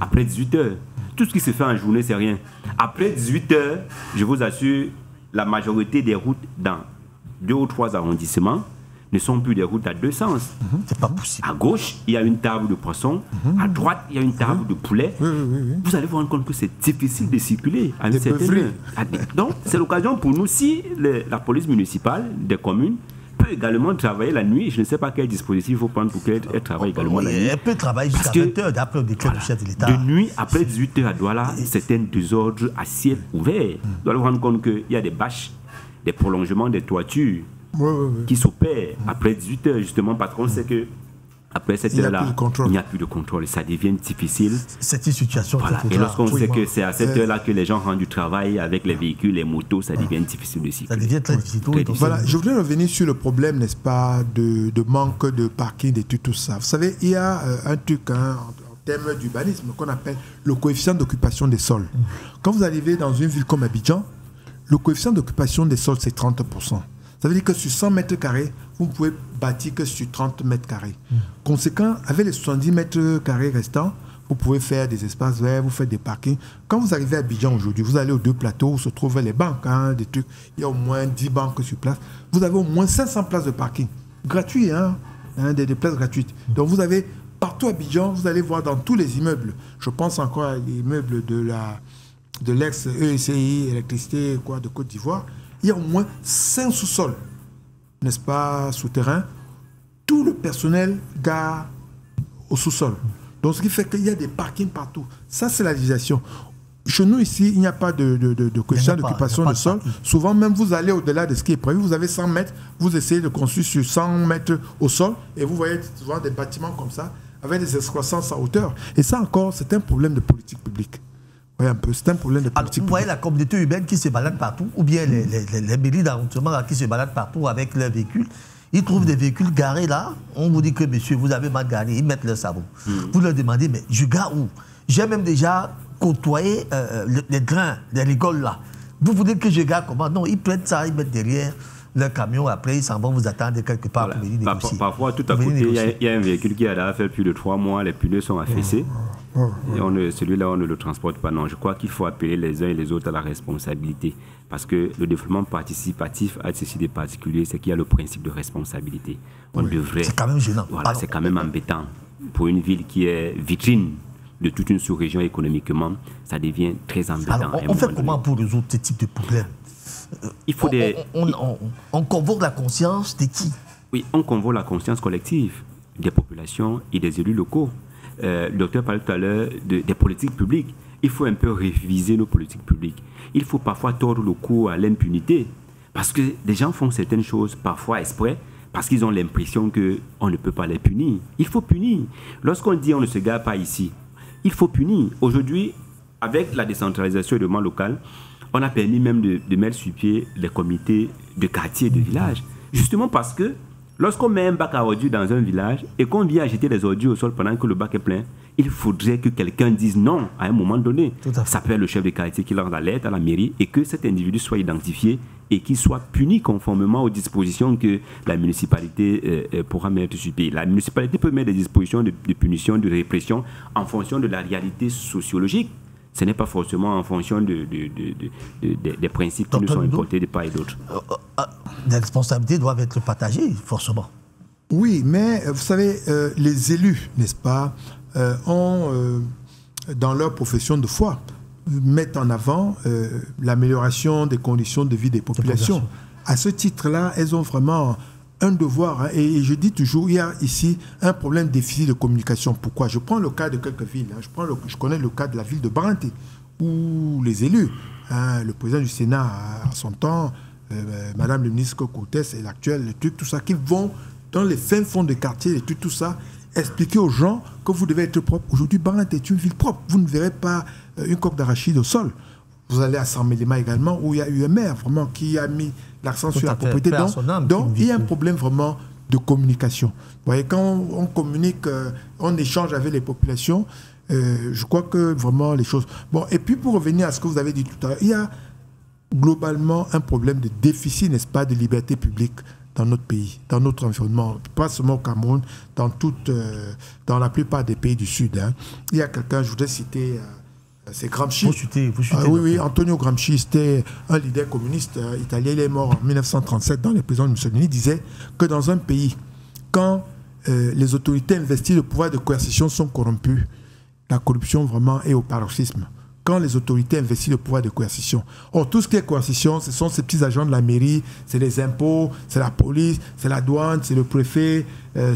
après 18 heures. Tout ce qui se fait en journée, c'est rien. Après 18 heures, je vous assure, la majorité des routes dans 2 ou 3 arrondissements ne sont plus des routes à 2 sens. C'est pas possible. À gauche, il y a une table de poisson. À droite, il y a une table de poulet. Vous allez vous rendre compte que c'est difficile de circuler à une certaine heure. Donc, c'est l'occasion pour nous, si la police municipale des communes peut également travailler la nuit. Je ne sais pas quel dispositif il faut prendre pour qu'elle travaille également la nuit. Elle peut travailler jusqu'à 20 heures d'après le décret du chef de l'État. De nuit, après 18 heures à Douala, c'est un désordre à ciel ouvert. Vous allez vous rendre compte qu'il y a des bâches, des prolongements des toitures qui s'opèrent après 18 heures, justement, parce qu'on sait que après cette heure-là, il n'y a plus de contrôle. Ça devient difficile. C'est une situation. Voilà. Et lorsqu'on sait que c'est à cette heure-là que les gens rentrent du travail avec les véhicules, les motos, ça devient difficile de circuler. Ça devient très difficile. Voilà, je voudrais revenir sur le problème, n'est-ce pas, de manque de parking et tout ça. Vous savez, il y a un truc en termes d'urbanisme qu'on appelle le coefficient d'occupation des sols. Quand vous arrivez dans une ville comme Abidjan, le coefficient d'occupation des sols, c'est 30%. Ça veut dire que sur 100 mètres carrés, vous ne pouvez bâtir que sur 30 mètres carrés. Conséquent, avec les 70 mètres carrés restants, vous pouvez faire des espaces verts, vous faites des parkings. Quand vous arrivez à Abidjan aujourd'hui, vous allez aux 2 plateaux où se trouvent les banques, des trucs. Il y a au moins 10 banques sur place. Vous avez au moins 500 places de parking. Gratuit, des places gratuites. Donc vous avez partout à Abidjan, vous allez voir dans tous les immeubles. Je pense encore à l'immeuble de l'ex-ECI, électricité de Côte d'Ivoire. Il y a au moins 5 sous-sols, n'est-ce pas, souterrains. Tout le personnel gare au sous-sol. Donc, ce qui fait qu'il y a des parkings partout. Ça, c'est la législation. Chez nous, ici, il n'y a pas de coefficient d'occupation de sol. Souvent, même, vous allez au-delà de ce qui est prévu. Vous avez 100 mètres, vous essayez de construire sur 100 mètres au sol, et vous voyez souvent des bâtiments comme ça, avec des excroissances en hauteur. Et ça, encore, c'est un problème de politique publique. Oui, un peu. C'est un problème de politique. Vous voyez la communauté urbaine qui se balade partout, ou bien les mairies d'arrondissement qui se baladent partout avec leurs véhicules. Ils trouvent des véhicules garés là. On vous dit que, monsieur, vous avez mal garé. Ils mettent leur savon. Vous leur demandez, mais je gare où? J'ai même déjà côtoyé les drains, les rigoles là. Vous voulez que je gare comment? Non, ils prennent ça, ils mettent derrière leur camion. Après, ils s'en vont vous attendre quelque part pour venir négocier. Parfois, tout à côté, il y a un véhicule qui a là fait plus de 3 mois. Les pneus sont affaissés. Et celui-là, on ne le transporte pas. Non, je crois qu'il faut appeler les uns et les autres à la responsabilité. Parce que le développement participatif à ceci des particuliers, c'est qu'il y a le principe de responsabilité. On devrait. C'est quand même gênant. Voilà, c'est quand même embêtant. Pour une ville qui est vitrine de toute une sous-région économiquement, ça devient très embêtant. Alors, on fait comment pour résoudre ce type de problème? Il faut on convoque la conscience de qui? Oui, on convoque la conscience collective des populations et des élus locaux. Le docteur parlait tout à l'heure des politiques publiques. Il faut un peu réviser nos politiques publiques. Il faut parfois tordre le cou à l'impunité. Parce que les gens font certaines choses parfois exprès, parce qu'ils ont l'impression qu'on ne peut pas les punir. Il faut punir. Lorsqu'on dit on ne se gare pas ici, il faut punir. Aujourd'hui, avec la décentralisation et le développement local, on a permis même de mettre sur pied les comités de quartier et de village. Justement parce que lorsqu'on met un bac à ordures dans un village et qu'on vient jeter les ordures au sol pendant que le bac est plein, il faudrait que quelqu'un dise non à un moment donné. Ça peut être le chef de quartier qui lance la lettre à la mairie et que cet individu soit identifié et qu'il soit puni conformément aux dispositions que la municipalité pourra mettre sur pied. La municipalité peut mettre des dispositions de punition, de répression en fonction de la réalité sociologique. Ce n'est pas forcément en fonction des principes qui nous sont importés de part et d'autre. Les responsabilités doivent être partagées, forcément. Oui, mais vous savez, les élus, n'est-ce pas, ont, dans leur profession de foi, mettent en avant l'amélioration des conditions de vie des populations. À ce titre-là, elles ont vraiment un devoir. Hein, et je dis toujours, il y a ici un problème de déficit de communication. Pourquoi? Je prends le cas de quelques villes. Hein, je connais le cas de la ville de Baranté, où les élus, hein, le président du Sénat à son temps, Madame le ministre Cortès et l'actuel, le truc, tout ça, qui vont dans les fins fonds de quartier, les trucs, tout ça, expliquer aux gens que vous devez être propre. Aujourd'hui, Baranté est une ville propre. Vous ne verrez pas une coque d'arachide au sol. Vous allez à Saint-Mélema également, où il y a eu un maire vraiment qui a mis l'accent sur la propriété. Donc, il y a un problème vraiment de communication. Vous voyez, quand on communique, on échange avec les populations, je crois que vraiment les choses... Bon, et puis pour revenir à ce que vous avez dit tout à l'heure, il y a globalement un problème de déficit, n'est-ce pas, de liberté publique dans notre pays, dans notre environnement, pas seulement au Cameroun, dans la plupart des pays du Sud. Hein. Il y a quelqu'un, je voudrais citer... c'est Gramsci. Vous citez, oui, Antonio Gramsci, c'était un leader communiste italien. Il est mort en 1937 dans les prisons de Mussolini. Il disait que dans un pays, quand les autorités investissent le pouvoir de coercition sont corrompues, la corruption vraiment est au paroxysme. Quand les autorités investissent le pouvoir de coercition. Or, tout ce qui est coercition, ce sont ces petits agents de la mairie, c'est les impôts, c'est la police, c'est la douane, c'est le préfet,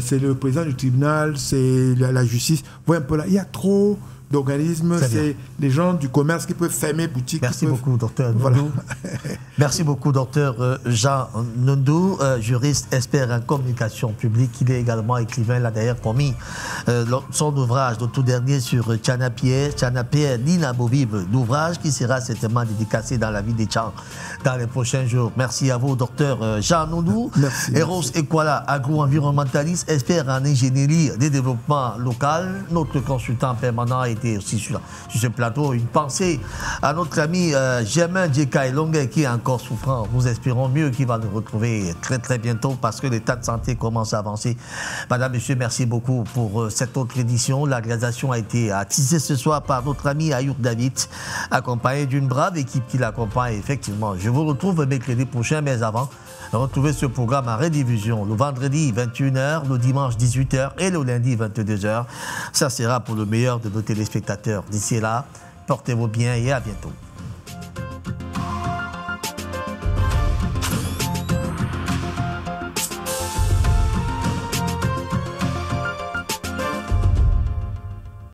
c'est le président du tribunal, c'est la justice. Vous voyez un peu là, il y a trop d'organismes, c'est les gens du commerce qui peuvent fermer boutique. Merci beaucoup, docteur Nondou. Merci beaucoup, docteur Jean Nondou, juriste, expert en communication publique. Il est également écrivain. Il a d'ailleurs commis son ouvrage, le tout dernier sur Tchana Pierre, l'inamovible, l'ouvrage qui sera certainement dédicacé dans la vie des Tchans dans les prochains jours. Merci à vous, docteur Jean Nondou. Eros Ekwala, agro-environnementaliste, expert en ingénierie de développement local, notre consultant permanent a été aussi sur ce plateau. Une pensée à notre ami Germain Djekai Longue qui est encore souffrant. Nous espérons mieux qu'il va nous retrouver très très bientôt parce que l'état de santé commence à avancer. Madame, monsieur, merci beaucoup pour cette autre édition. La réalisation a été attisée ce soir par notre ami Ayoub David, accompagné d'une brave équipe qui l'accompagne effectivement. Je vous retrouve mercredi prochain, mais avant, retrouvez ce programme en rediffusion le vendredi 21h, le dimanche 18h et le lundi 22h. Ça sera pour le meilleur de nos téléspectateurs. D'ici là, portez-vous bien et à bientôt.